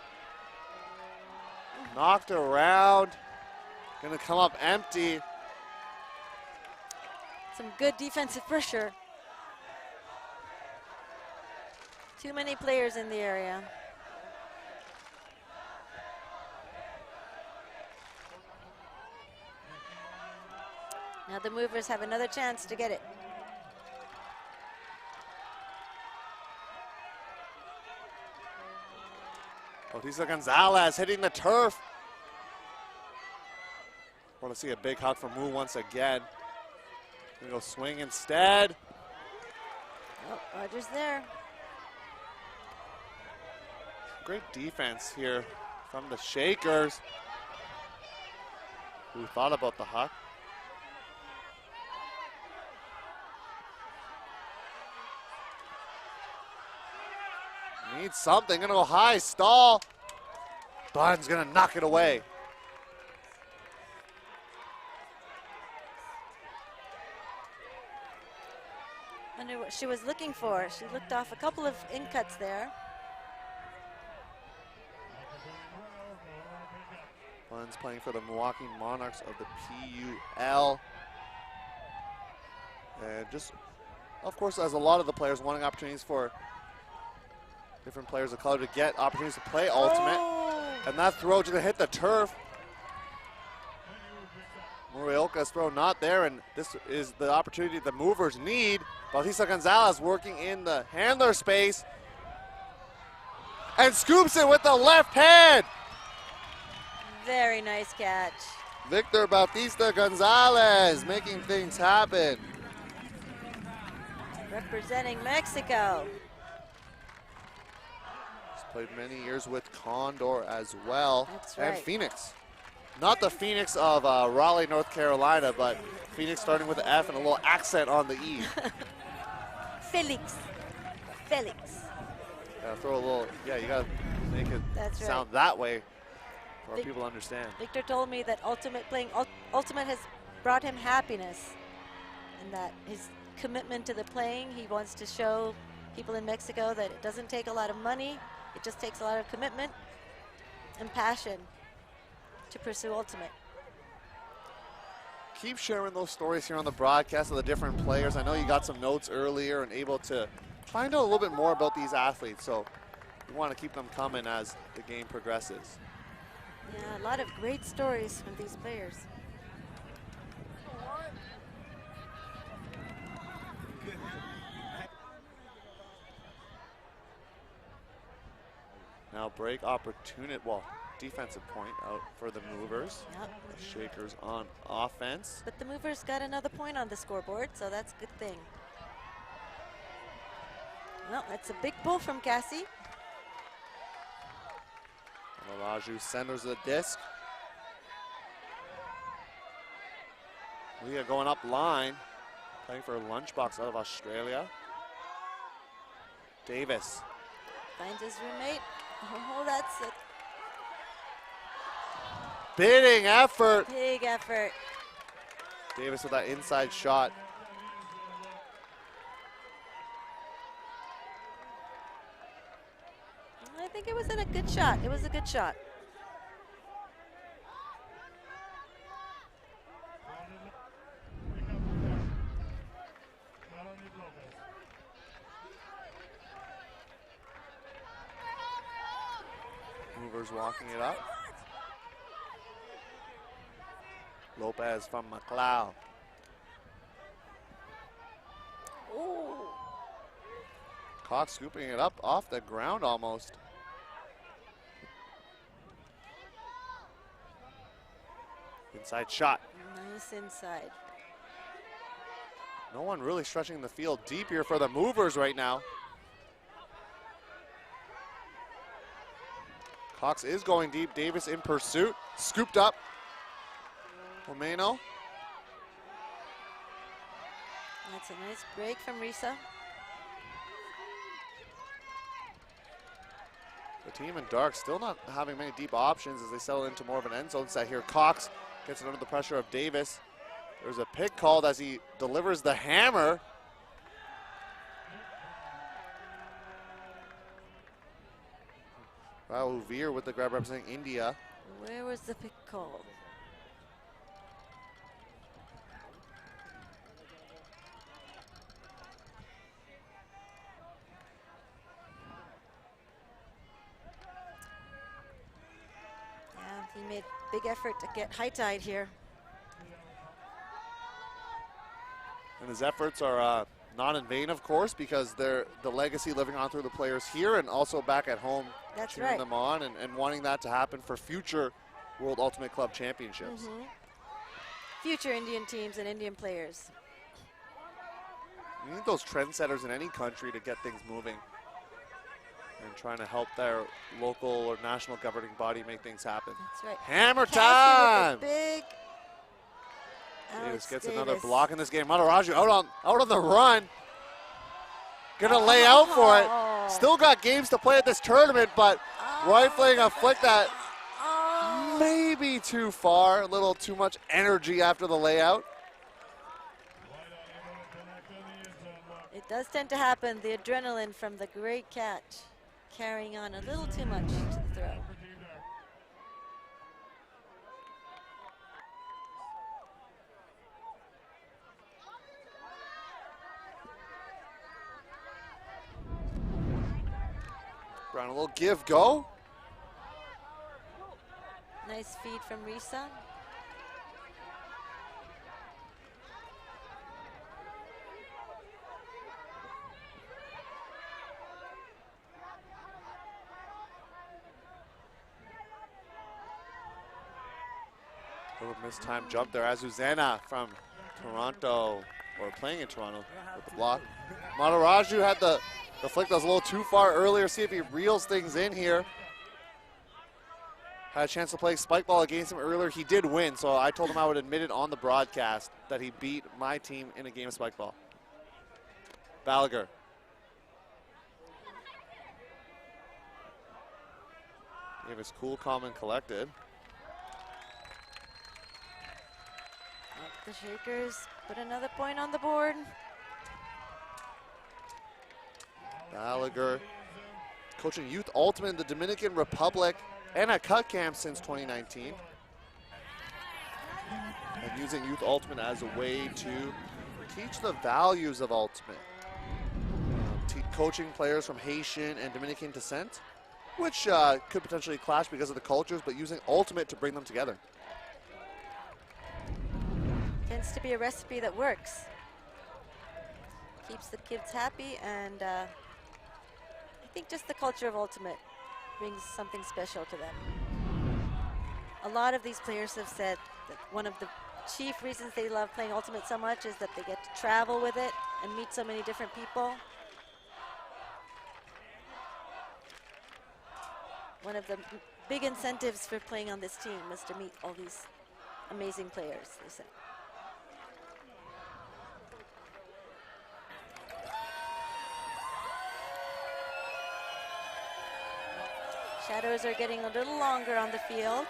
Knocked around. Going to come up empty. Some good defensive pressure. Too many players in the area. Now the Movers have another chance to get it. Bautista Gonzalez hitting the turf. Want to see a big hug from Wu once again. Gonna go swing instead. Oh, Rogers there. Great defense here from the Shakers. Who thought about the huck? Needs something, gonna go high, stall. Buns gonna knock it away. Wonder what she was looking for. She looked off a couple of in cuts there. Buns playing for the Milwaukee Monarchs of the PUL. And just, of course, as a lot of the players wanting opportunities for different players of color to get opportunities to play ultimate. Oh. And that throw just gonna hit the turf. Morioka's throw not there, and this is the opportunity the Movers need. Bautista Gonzalez working in the handler space. And scoops it with the left hand. Very nice catch. Victor Bautista Gonzalez making things happen. Representing Mexico. He's played many years with Condor as well. That's and right. Phoenix. Not the Phoenix of Raleigh, North Carolina, but Phoenix starting with an F and a little accent on the E. Felix. Gotta throw a little, yeah, you gotta make it That's sound right. that way for people to understand. Victor told me that playing Ultimate has brought him happiness, and that his commitment to the playing, he wants to show people in Mexico that it doesn't take a lot of money, it just takes a lot of commitment and passion to pursue Ultimate. Keep sharing those stories here on the broadcast of the different players. I know you got some notes earlier and able to find out a little bit more about these athletes, so we want to keep them coming as the game progresses. Yeah, a lot of great stories from these players. Now break opportunity, well, defensive point out for the Movers. Yep. The Shakers on offense. But the Movers got another point on the scoreboard, so that's a good thing. Well, that's a big pull from Cassie. Laraju centers the disc. Leah going up line, playing for Lunchbox out of Australia. Davis. Finds his roommate. Oh, that's a Bidding effort. big effort. Davis with that inside shot. Good shot. It was a good shot. Movers walking it up. Lopez from McLeod. Ooh. Cox scooping it up off the ground almost. Inside shot. Nice inside. No one really stretching the field deep here for the Movers right now. Cox is going deep. Davis in pursuit. Scooped up. Omeno. That's a nice break from Risa. The team in dark still not having many deep options as they settle into more of an end zone set here. Cox gets it under the pressure of Davis. There's a pick called as he delivers the hammer. Rahul Veer with the grab representing India. Where was the pick call? Yeah, he made big effort to get high tide here. And his efforts are not in vain, of course, because they're the legacy living on through the players here and also back at home. That's cheering right. them on and wanting that to happen for future World Ultimate Club Championships. Future Indian teams and Indian players. You need those trendsetters in any country to get things moving and trying to help their local or national governing body make things happen. That's right. Hammer Cassie time! with the big. Davis gets Davis. another block in this game. Mataraju out on the run. Gonna lay out for it. Still got games to play at this tournament, but rifling a flick that maybe too far. A little too much energy after the layout. It does tend to happen. The adrenaline from the great catch carrying on a little too much to the throw. Brown, a little give go. Nice feed from Risa. Little mistimed jump there. Azuzena from Toronto, or playing in Toronto with the block. Mataraju had the flick that was a little too far earlier. See if he reels things in here. Had a chance to play spike ball against him earlier. He did win, so I told him I would admit it on the broadcast that he beat my team in a game of spike ball. Balaguer. Davis cool, calm, and collected. The Shakers put another point on the board. Balaguer coaching Youth Ultimate in the Dominican Republic and at Cut Camp since 2019. And using Youth Ultimate as a way to teach the values of Ultimate. Coaching players from Haitian and Dominican descent, which could potentially clash because of the cultures, but using Ultimate to bring them together. Tends to be a recipe that works. Keeps the kids happy, and I think just the culture of Ultimate brings something special to them. A lot of these players have said that one of the chief reasons they love playing Ultimate so much is that they get to travel with it and meet so many different people. One of the big incentives for playing on this team was to meet all these amazing players, they said. Shadows are getting a little longer on the field.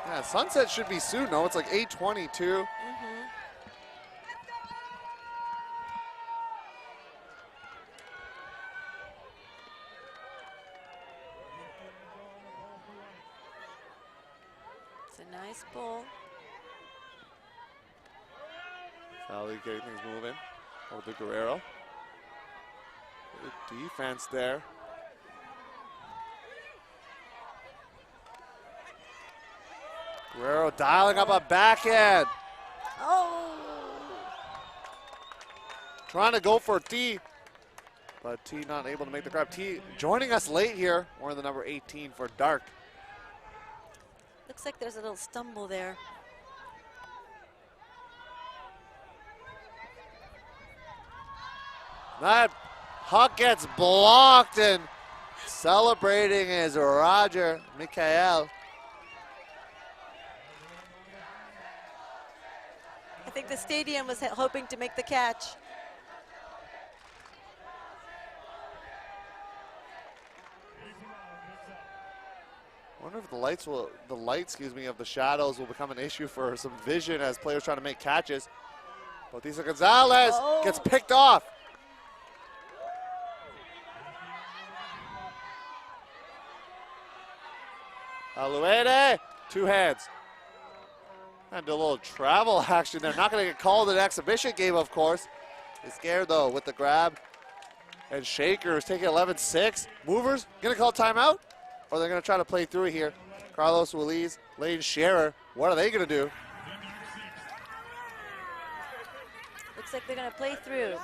Yeah, sunset should be soon. No, it's like 8:22. a nice pull. Sally getting things moving over to Guerrero. Good defense there. Guerrero dialing up a backhand. Oh! Trying to go for T, but T not able to make the grab. T joining us late here, wearing the number 18 for Dark. Looks like there's a little stumble there. That puck gets blocked, and celebrating is Roger Mikael. I think the stadium was hoping to make the catch. I wonder if the light of the shadows will become an issue for some vision as players trying to make catches. Bautista Gonzalez gets picked off. Aluede, two hands. And a little travel action there. Not going to get called in an exhibition game, of course. He's scared, though, with the grab. And Shakers taking 11-6. Movers going to call timeout? Or they're going to try to play through it here. Carlos Willis, Lane Scherer. What are they going to do? Looks like they're going to play through.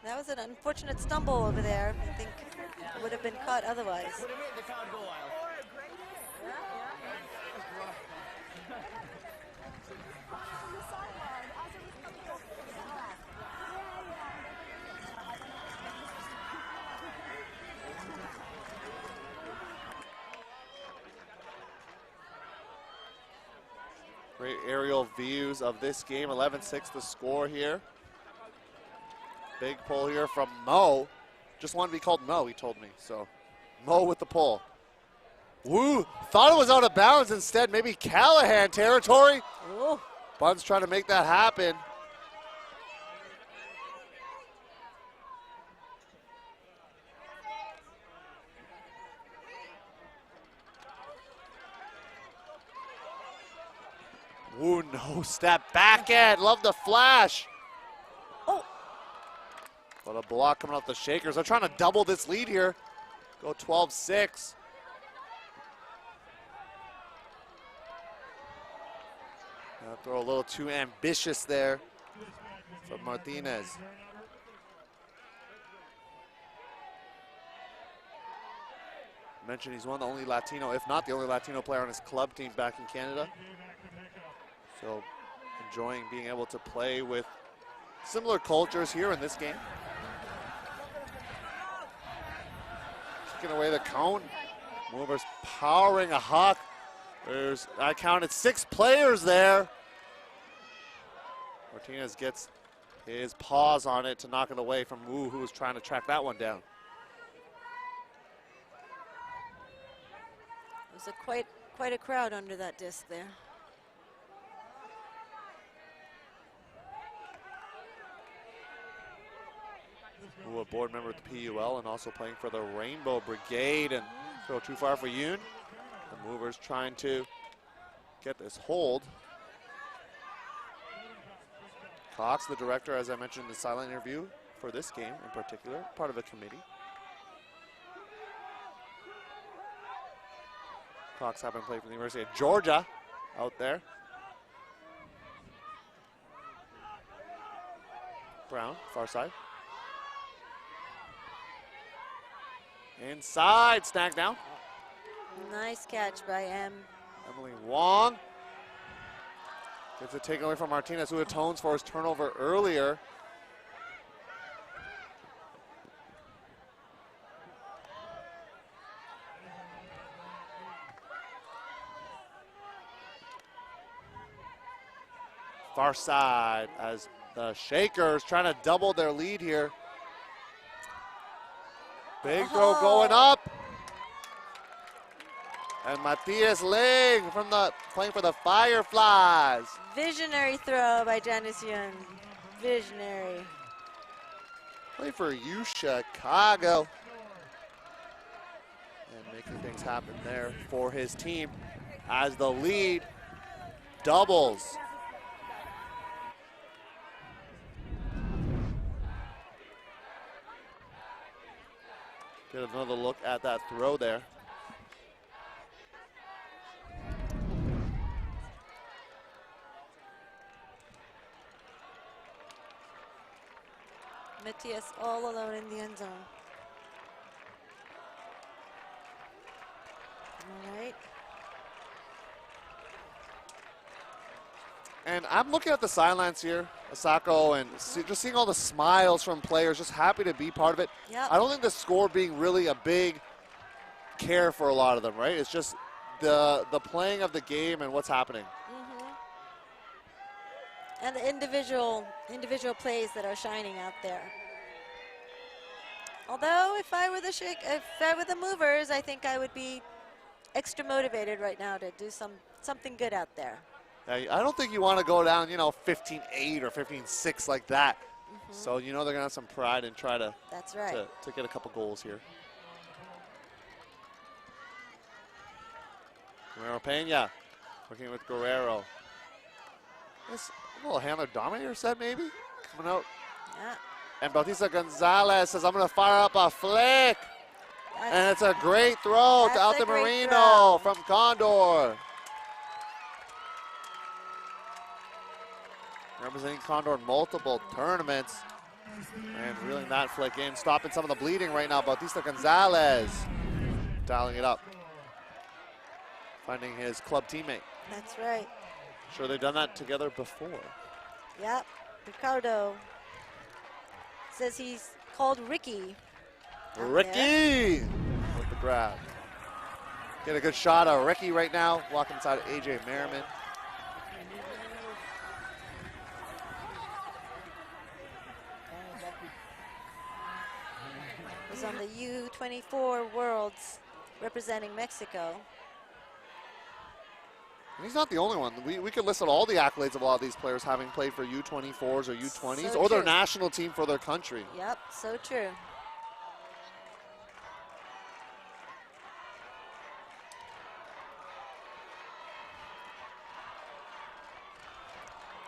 That was an unfortunate stumble over there. I think it would have been caught otherwise. Great aerial views of this game. 11-6 the score here. Big pull here from Mo. Just wanted to be called Mo, he told me. So Mo with the pull. Woo, thought it was out of bounds instead. Maybe Callahan territory. Ooh. Buns trying to make that happen. Ooh, no step backhand. Love the flash. Oh. But a block coming off the Shakers. They're trying to double this lead here. Go 12-6. Throw a little too ambitious there from Martinez. Mentioned he's one of the only Latino, if not the only Latino player on his club team back in Canada. So enjoying being able to play with similar cultures here in this game. Kicking away the cone. Movers powering a huck. I counted 6 players there. Martinez gets his paws on it to knock it away from Wu, who was trying to track that one down. It was quite a crowd under that disc there. Wu, a board member at the PUL and also playing for the Rainbow Brigade, and throw too far for Yoon. The Movers trying to get this hold. Cox, the director, as I mentioned in the silent interview for this game in particular, part of a committee. Cox having played for the University of Georgia out there. Brown, far side. Inside, snag down. Nice catch by M. Emily Wong gets a takeaway from Martinez, who atones for his turnover earlier. Far side as the Shakers trying to double their lead here. Big throw going up. And Matthias Ling playing for the Fireflies. Visionary throw by Janice Yun. Visionary. Play for Chicago. And making things happen there for his team as the lead doubles. Get another look at that throw there. Matthias all alone in the end zone. All right. And I'm looking at the sidelines here, Asako, and just seeing all the smiles from players, just happy to be part of it. Yep. I don't think the score being really a big care for a lot of them, right? It's just the playing of the game and what's happening. And the individual plays that are shining out there. Although if I were the movers, I think I would be extra motivated right now to do something good out there. I don't think you want to go down, 15-8 or 15-6 like that. So they're gonna have some pride and try to. That's right. To get a couple goals here. Guerrero Pena working with Guerrero. This a little handler dominator set maybe coming out. Yeah. And Bautista Gonzalez says, I'm going to fire up a flick. And it's a great throw to Altamirano from Condor. Representing Condor in multiple tournaments. And reeling that flick in, stopping some of the bleeding right now. Bautista Gonzalez dialing it up. Finding his club teammate. That's right. Sure they've done that together before. Yep. Ricardo says he's called Ricky. Ricky with the grab. Get a good shot of Ricky right now. Walking inside of AJ Merriman. He's on the U24 Worlds representing Mexico. And he's not the only one. We could list out all the accolades of a lot of these players having played for U24s or U20s or their national team for their country. Yep, so true.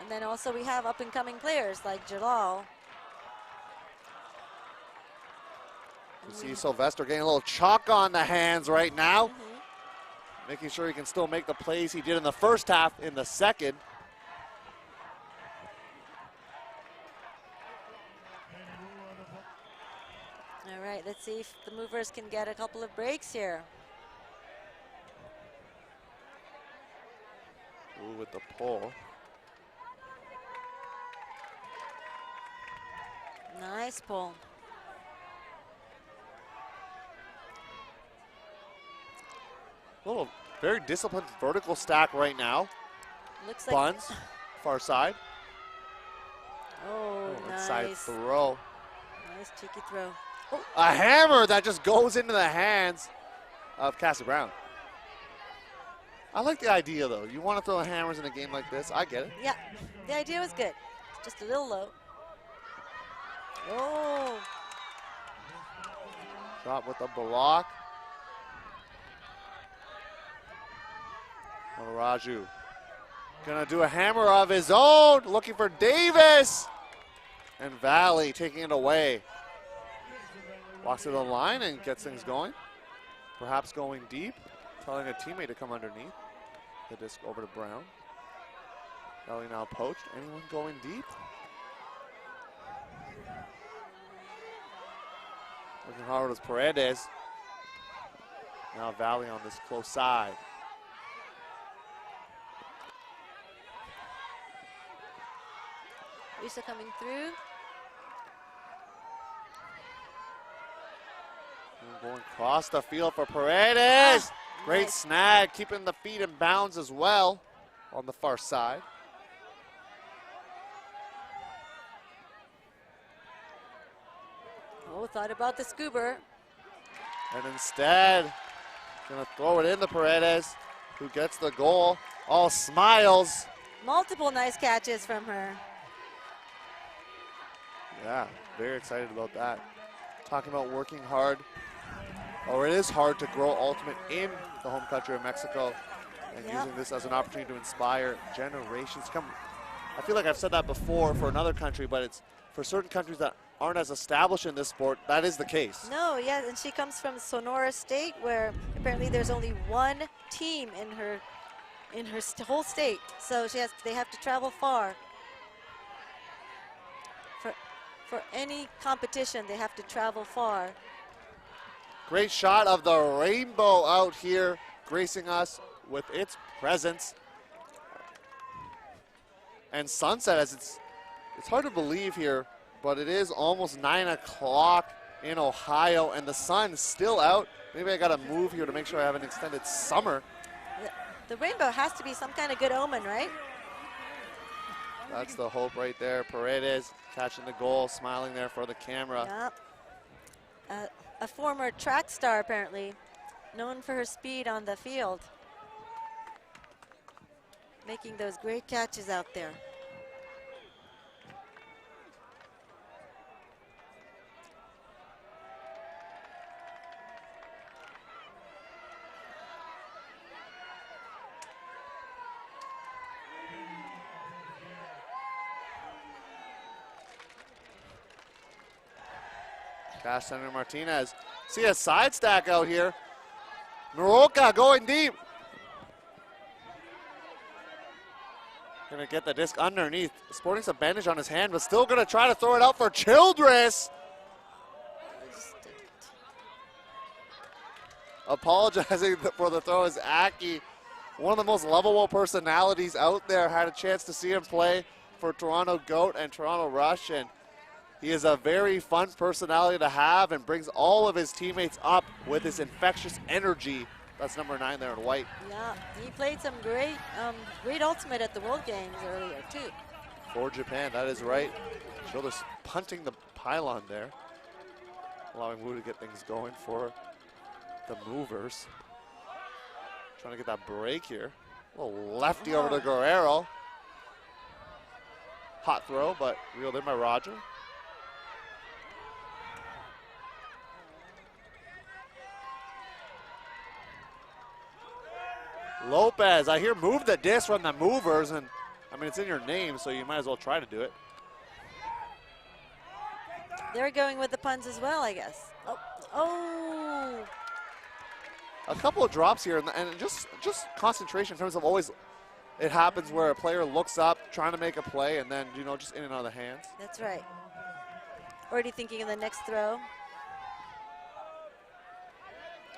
And then also we have up-and-coming players like Jalal. You see Sylvester getting a little chalk on the hands right now. Making sure he can still make the plays he did in the first half in the second. All right, let's see if the movers can get a couple of breaks here. Ooh, with the pull. Nice pull. Little very disciplined vertical stack right now. Looks like Buns, far side. Oh, nice. Inside throw. Nice cheeky throw. Oh, a hammer that just goes into the hands of Cassie Brown. I like the idea though. You want to throw hammers in a game like this. I get it. Yeah, the idea was good. Just a little low. Oh. Shot with a block. Raju gonna do a hammer of his own, looking for Davis. And Valley taking it away. Walks to the line and gets things going. Perhaps going deep, telling a teammate to come underneath. The disc over to Brown. Valley now poached. Anyone going deep? Looking hard as Paredes. Now Valley on this close side. Risa coming through. And going across the field for Paredes. Great Nice. snag, keeping the feet in bounds as well on the far side. Oh, thought about the scuba. And instead, gonna throw it into Paredes, who gets the goal. All smiles. Multiple nice catches from her. Yeah, very excited about that. Talking about working hard. Or it is hard to grow ultimate in the home country of Mexico, and Yep. using this as an opportunity to inspire generations to come. I feel like I've said that before for another country, but it's for certain countries that aren't as established in this sport, that is the case. No, yeah, and she comes from Sonora State, where apparently there's only one team in her whole state. So they have to travel far. For any competition, they have to travel far. Great shot of the rainbow out here, gracing us with its presence. And sunset, as it's hard to believe here, but it is almost 9 o'clock in Ohio, and the sun's still out. Maybe I gotta move here to make sure I have an extended summer. The rainbow has to be some kind of good omen, right? That's the hope right there. Paredes catching the goal, smiling there for the camera. Yep. A former track star, apparently, known for her speed on the field. Making those great catches out there. Cash Senator Martinez. See a side stack out here. Naroka going deep. Gonna get the disc underneath. Sporting some bandage on his hand, but still gonna try to throw it out for Childress. Apologizing for the throw is Aki. One of the most lovable personalities out there. Had a chance to see him play for Toronto Goat and Toronto Rush, and he is a very fun personality to have and brings all of his teammates up with his infectious energy. That's number 9 there in white. Yeah, he played some great ultimate at the World Games earlier too. For Japan, that is right. Childress punting the pylon there, allowing Wu to get things going for the movers. Trying to get that break here. A little lefty over to Guerrero. Hot throw, but reeled in by Roger. Lopez, I hear move the disc from the movers, and I mean, it's in your name, so you might as well try to do it. They're going with the puns as well, I guess. Oh. A couple of drops here, and just concentration in terms of always, it happens where a player looks up, trying to make a play, and then, you know, just in and out of the hands. That's right. Already thinking of the next throw.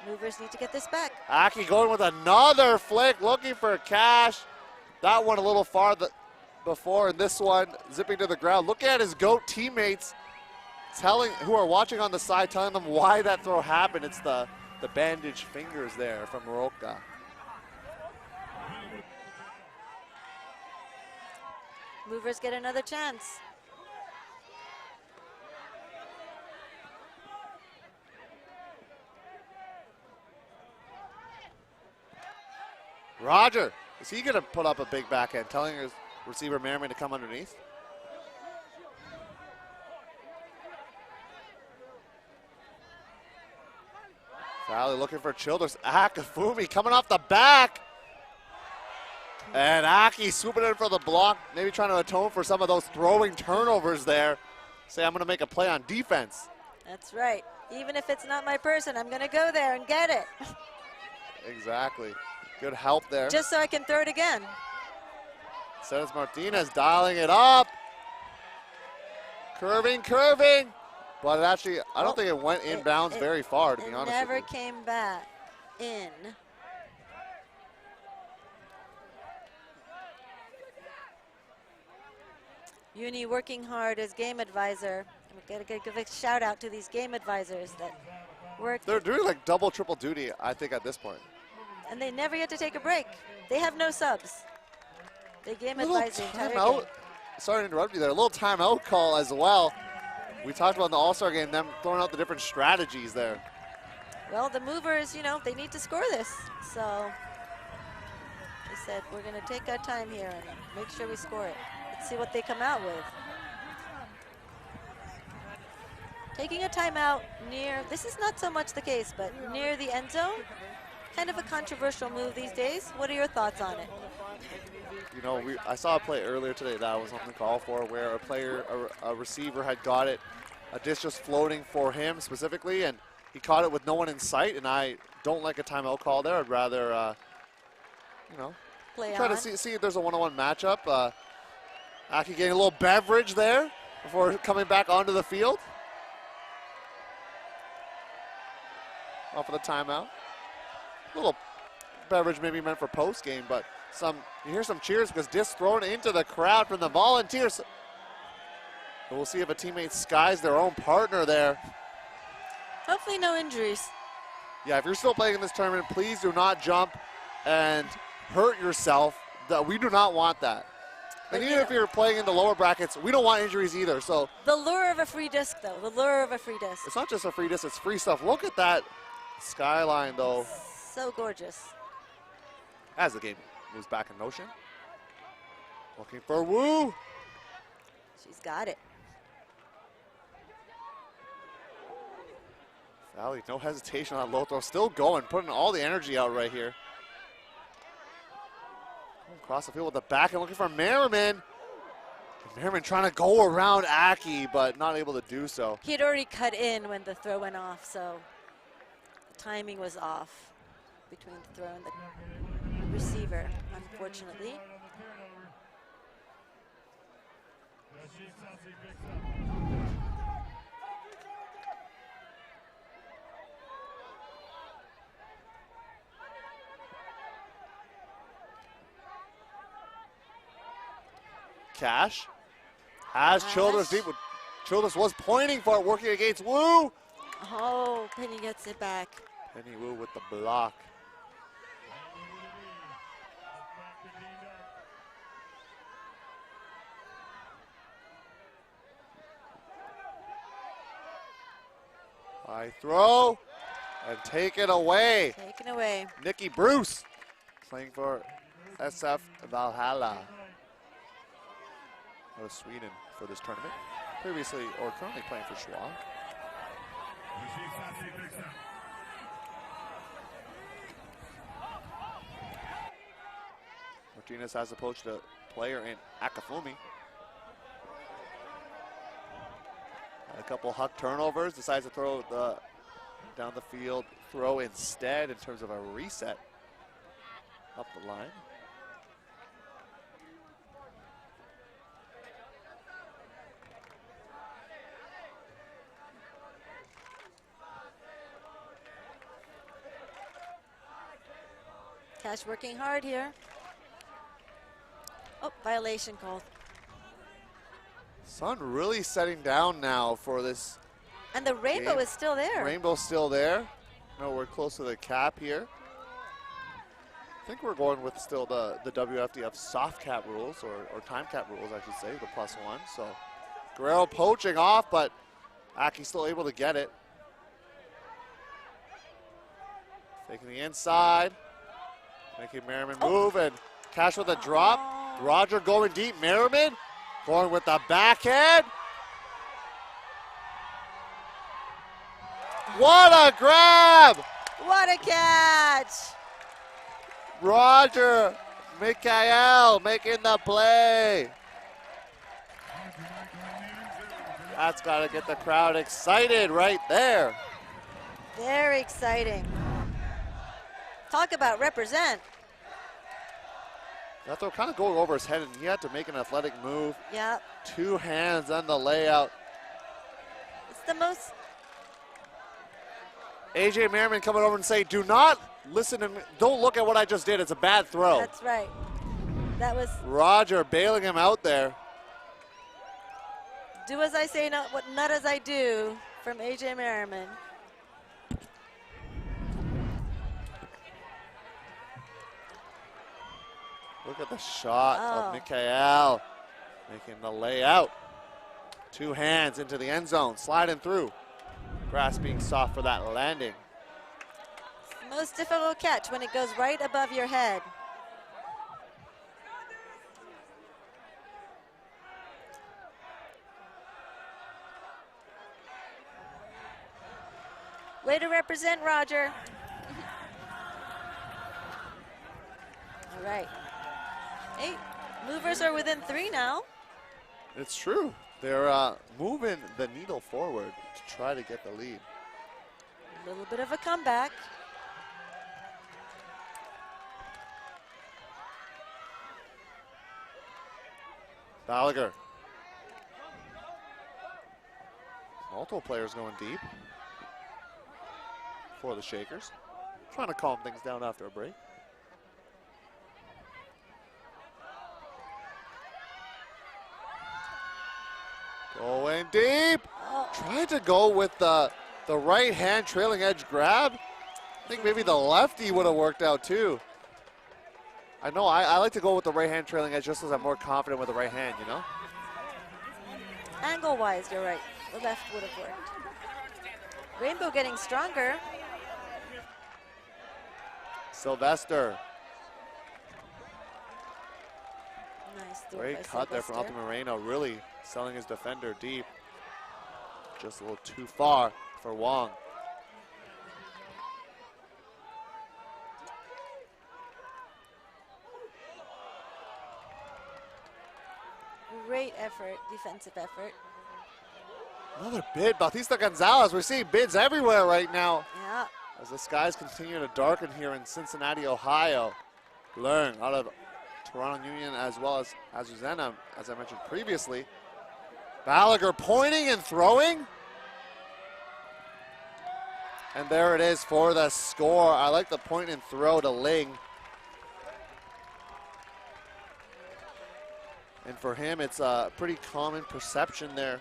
Movers need to get this back. Aki going with another flick, looking for Cash. That one a little far before, and this one zipping to the ground. Look at his GOAT teammates who are watching on the side, telling them why that throw happened. It's the bandaged fingers there from Roca. Movers get another chance. Roger, is he gonna put up a big backhand, telling his receiver Merriman to come underneath? Valley looking for Childress. Akafumi coming off the back. And Aki swooping in for the block, maybe trying to atone for some of those throwing turnovers there. Say, I'm gonna make a play on defense. That's right. Even if it's not my person, I'm gonna go there and get it. Exactly. Good help there. Just so I can throw it again. Ceres Martinez dialing it up. Curving. But actually, I don't think it went inbounds very far, to be honest with you. It never came back in. Uni working hard as game advisor. We've got to give a shout out to these game advisors that work. They're doing like double, triple duty, I think, at this point. And they never get to take a break. They have no subs. They game advise the entire game. Sorry to interrupt you there. A little timeout call as well. We talked about in the All-Star game, them throwing out the different strategies there. Well, the movers, you know, they need to score this. So they said, we're going to take our time here and make sure we score it. Let's see what they come out with. Taking a timeout near, this is not so much the case, but near the end zone, kind of a controversial move these days. What are your thoughts on it? You know, I saw a play earlier today that I was on the call for where a receiver had got it, a disc just floating for him specifically, and he caught it with no one in sight, and I don't like a timeout call there. I'd rather, you know, try to see if there's a one-on-one matchup. Aki getting a little beverage there before coming back onto the field. Off of the timeout. A little beverage maybe meant for post-game, but you hear some cheers because disc thrown into the crowd from the Volunteers. But we'll see if a teammate skies their own partner there. Hopefully no injuries. Yeah, if you're still playing in this tournament, please do not jump and hurt yourself. We do not want that. And even if you're playing in the lower brackets, we don't want injuries either. So the lure of a free disc, though. The lure of a free disc. It's not just a free disc, it's free stuff. Look at that skyline, though. So gorgeous. As the game moves back in motion. Looking for Wu. She's got it. Valley, no hesitation on low throw. Still going, putting all the energy out right here. Across the field with the back and looking for Merriman. Merriman trying to go around Aki, but not able to do so. He had already cut in when the throw went off, so the timing was off between the throw and the receiver, unfortunately. Cash has Childress deep. Childress was pointing for it, working against Wu. Oh, Penny gets it back. Penny Wu with the block. High throw and take it away. Taken away. Nikki Bruce playing for SF Valhalla out of Sweden for this tournament. Previously or currently playing for Schwab. Martinez has approached a player in Akafumi. A couple Huck turnovers, decides to throw down the field throw instead in terms of a reset up the line. Cash working hard here. Oh, violation called. Sun really setting down now for this. And the rainbow game. is still there. Rainbow's still there. No, we're close to the cap here. I think we're going with still the WFDF soft cap rules or time cap rules, I should say, the +1. So Guerrero poaching off, but Aki's still able to get it. Taking the inside. Making Merriman move, and Cash with a drop. Roger going deep. Merriman going with the backhand. What a grab! What a catch! Roger Mikael making the play. That's got to get the crowd excited right there. Very exciting. Talk about represent. That throw kind of going over his head, and he had to make an athletic move. Yep. Two hands on the layout. It's the most. AJ Merriman coming over and say, do not listen to me. Don't look at what I just did. It's a bad throw. That's right. That was. Roger bailing him out there. Do as I say, not as I do from AJ Merriman. Look at the shot of Mikael making the layout. Two hands into the end zone, sliding through. Grass being soft for that landing. Most difficult catch when it goes right above your head. Way to represent, Roger. All right. Hey, movers are within 3 now. It's true. They're moving the needle forward to try to get the lead. A little bit of a comeback. Gallagher. Multiple players going deep for the Shakers. Trying to calm things down after a break. Going deep. Oh. Tried to go with the right hand trailing edge grab. I think maybe the lefty would have worked out too. I know I like to go with the right hand trailing edge just because I'm more confident with the right hand, you know? Angle-wise, you're right. The left would have worked. Rainbow getting stronger. Sylvester. Nice throw Great by cut there from Sylvester. Alton Moreno, really selling his defender deep. Just a little too far for Wong. Great effort, defensive effort. Another bid, Bautista Gonzalez. We're seeing bids everywhere right now Yeah, as the skies continue to darken here in Cincinnati, Ohio. Learn out of Toronto Union as well as Azucena, as I mentioned previously. Gallagher pointing and throwing. And there it is for the score. I like the point and throw to Ling. And for him, it's a pretty common perception there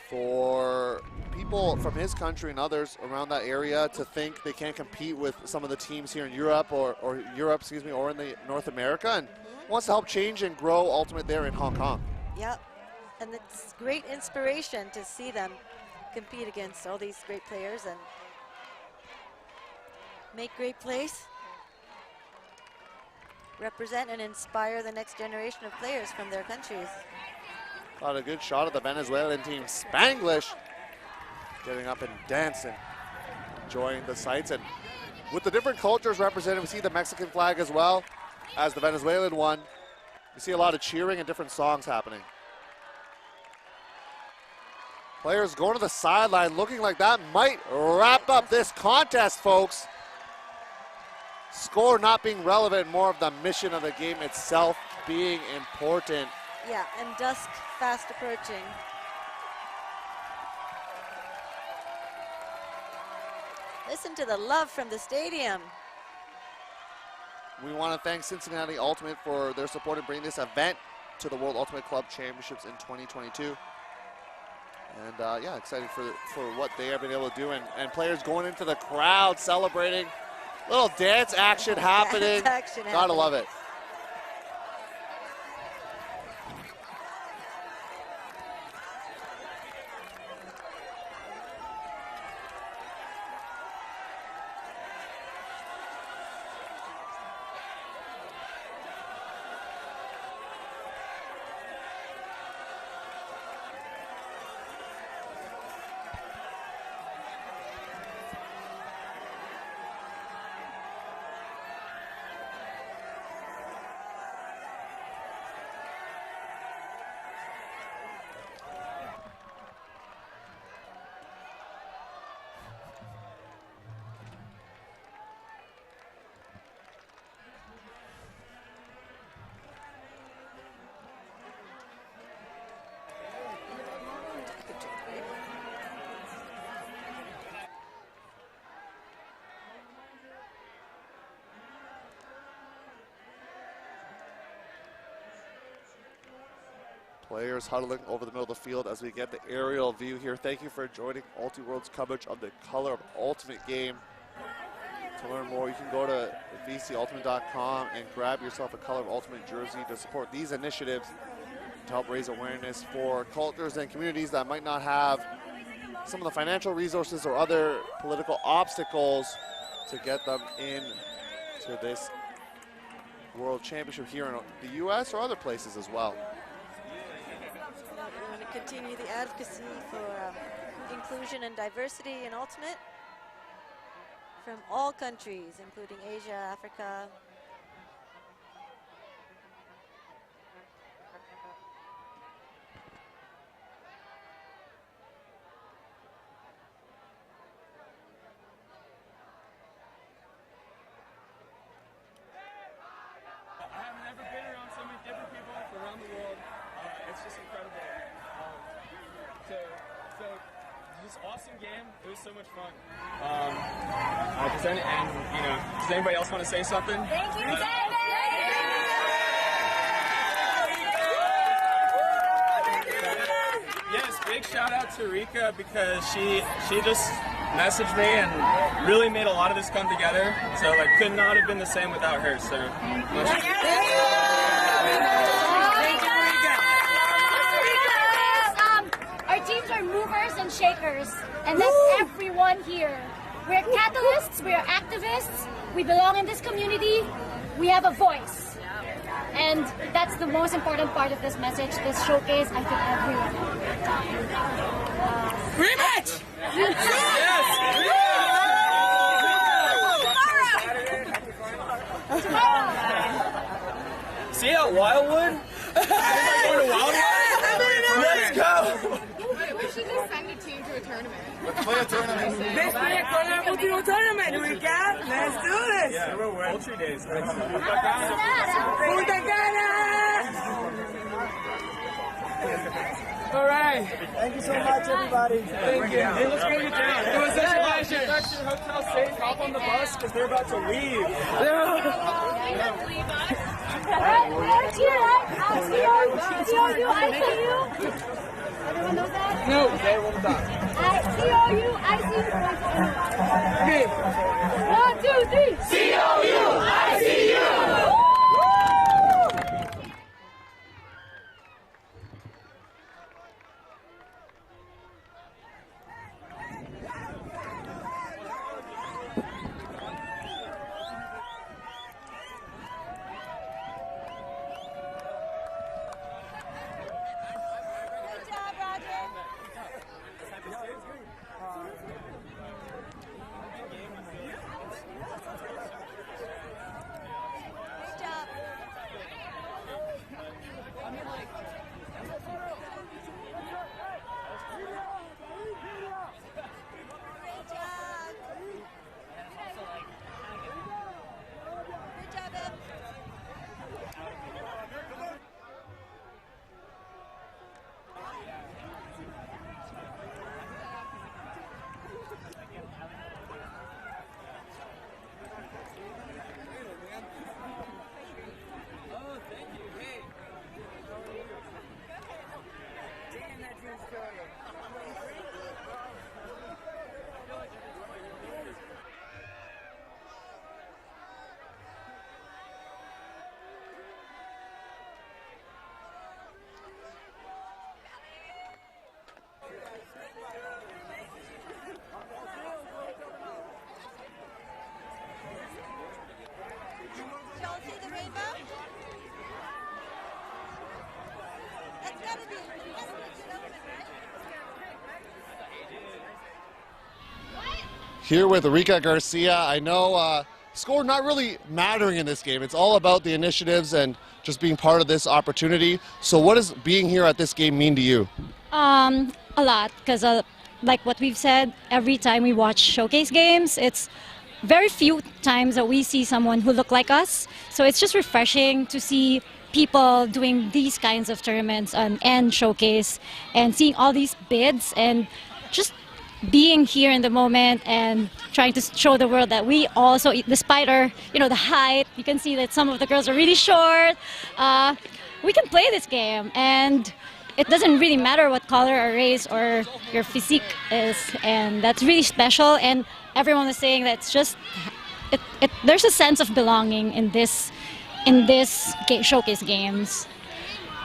for people from his country and others around that area to think they can't compete with some of the teams here in Europe or Europe, excuse me, or in the North America, and wants to help change and grow Ultimate there in Hong Kong. yep. And it's great inspiration to see them compete against all these great players and make great plays. Represent and inspire the next generation of players from their countries. Got a good shot of the Venezuelan team, Spanglish, getting up and dancing, enjoying the sights. And with the different cultures represented, we see the Mexican flag as well as the Venezuelan one. You see a lot of cheering and different songs happening. Players going to the sideline, looking like that might wrap up this contest, folks. Score not being relevant, more of the mission of the game itself being important. Yeah, and dusk fast approaching. Listen to the love from the stadium. We want to thank Cincinnati Ultimate for their support in bringing this event to the World Ultimate Club Championships in 2022. And yeah, excited for what they have been able to do. And players going into the crowd celebrating. Little dance action happening. Dance action Gotta happening. love it. Players huddling over the middle of the field as we get the aerial view here. Thank you for joining UltiWorld's coverage of the Color of Ultimate game. To learn more, you can go to vcultimate.com and grab yourself a Color of Ultimate jersey to support these initiatives to help raise awareness for cultures and communities that might not have some of the financial resources or other political obstacles to get them in to this World Championship here in the U.S. or other places as well. We want to continue the advocacy for inclusion and diversity in Ultimate from all countries, including Asia, Africa. I've never been around so many different people from around the world. It's just incredible. So this awesome game. It was so much fun. Does anybody else want to say something? Thank you, David! Yes, big shout out to Rika because she just messaged me and really made a lot of this come together. So could not have been the same without her. So Our teams are movers and shakers, and that's everyone here. We're catalysts, we're activists, we belong in this community, we have a voice. And that's the most important part of this message, this showcase, I think everyone. rematch! Tomorrow! See at Wildwood? Let's go! We should just send a team to a tournament. Let's play a tournament. Let's play a multi tournament, Rika. Let's do this. Yeah, we're Poultry Days. Punta Cana! All right. Thank you so much, everybody. Thank you. Hey, let's bring it down. It was such a pleasure. Back to your hotel safe. Hop on the bus because they're about to leave. Right here, right? I see you, I see you. Everyone knows that? No. Okay, one more time. I see you, I see you. Okay. 1, 2, 3. C-O-U, I see you. Here with Rika Garcia. I know score not really mattering in this game. It's all about the initiatives and just being part of this opportunity. So what does being here at this game mean to you? A lot, because like what we've said, every time we watch showcase games, it's very few times that we see someone who look like us. So it's just refreshing to see people doing these kinds of tournaments and showcase and seeing all these bids and just being here in the moment and trying to show the world that we also, despite our, the height, you can see that some of the girls are really short. We can play this game, and it doesn't really matter what color or race or your physique is, and that's really special. And everyone was saying that it's just, there's a sense of belonging in this showcase games.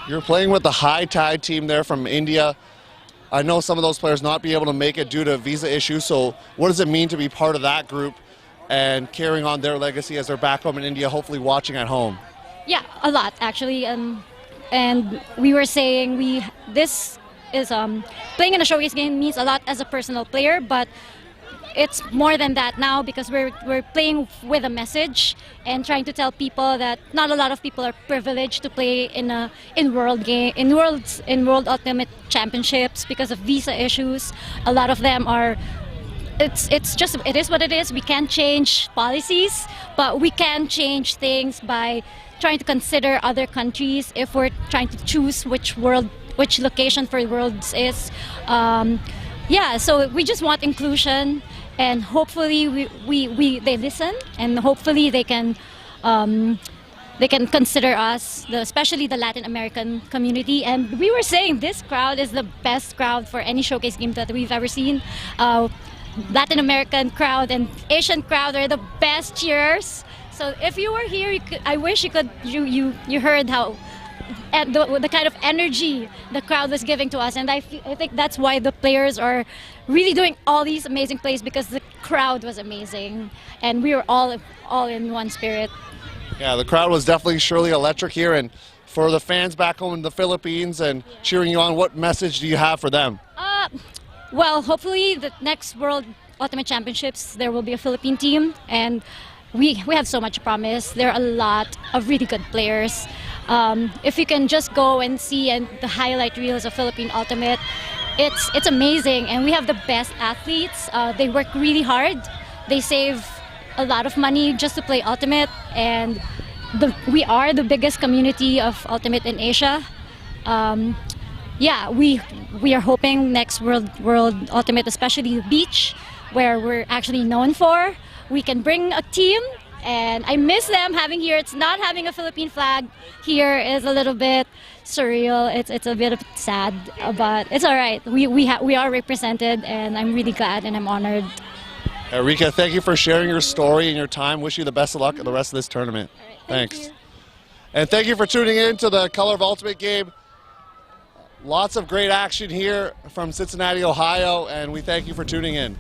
You're playing with the High Tide team there from India. I know some of those players not be able to make it due to visa issues, so what does it mean to be part of that group and carrying on their legacy as they're back home in India, hopefully watching at home? Yeah, a lot actually, and we were saying this is playing in a showcase game means a lot as a personal player, but it's more than that now because we're playing with a message and trying to tell people that not a lot of people are privileged to play in World Ultimate Championships because of visa issues. A lot of them are. It is what it is. We can't change policies, but we can change things by trying to consider other countries if we're trying to choose which location for Worlds is. Yeah, so we just want inclusion, and hopefully they listen, and hopefully they can consider us, especially the Latin American community. And we were saying this crowd is the best crowd for any showcase game that we've ever seen. Latin American crowd and Asian crowd are the best cheers. So if you were here, I wish you heard how the kind of energy the crowd was giving to us, and I think that's why the players are really doing all these amazing plays, because the crowd was amazing and we were all in one spirit. Yeah, the crowd was definitely surely electric here, and for the fans back home in the Philippines and cheering you on, what message do you have for them? Well, hopefully the next World Ultimate Championships there will be a Philippine team, and we have so much promise. There are a lot of really good players. If you can just go and see the highlight reels of Philippine Ultimate, it's amazing, and we have the best athletes. They work really hard. They save a lot of money just to play Ultimate, and we are the biggest community of Ultimate in Asia. Yeah, we are hoping next World Ultimate, especially the beach, where we're actually known for, we can bring a team. And I miss them having here. It's not having a Philippine flag here is a little bit surreal. It's a bit sad, but it's all right. We are represented, and I'm really glad and I'm honored. Rika, thank you for sharing your story and your time. Wish you the best of luck in the rest of this tournament. All right, Thanks. you. And thank you for tuning in to the Color of Ultimate game. Lots of great action here from Cincinnati, Ohio, and we thank you for tuning in.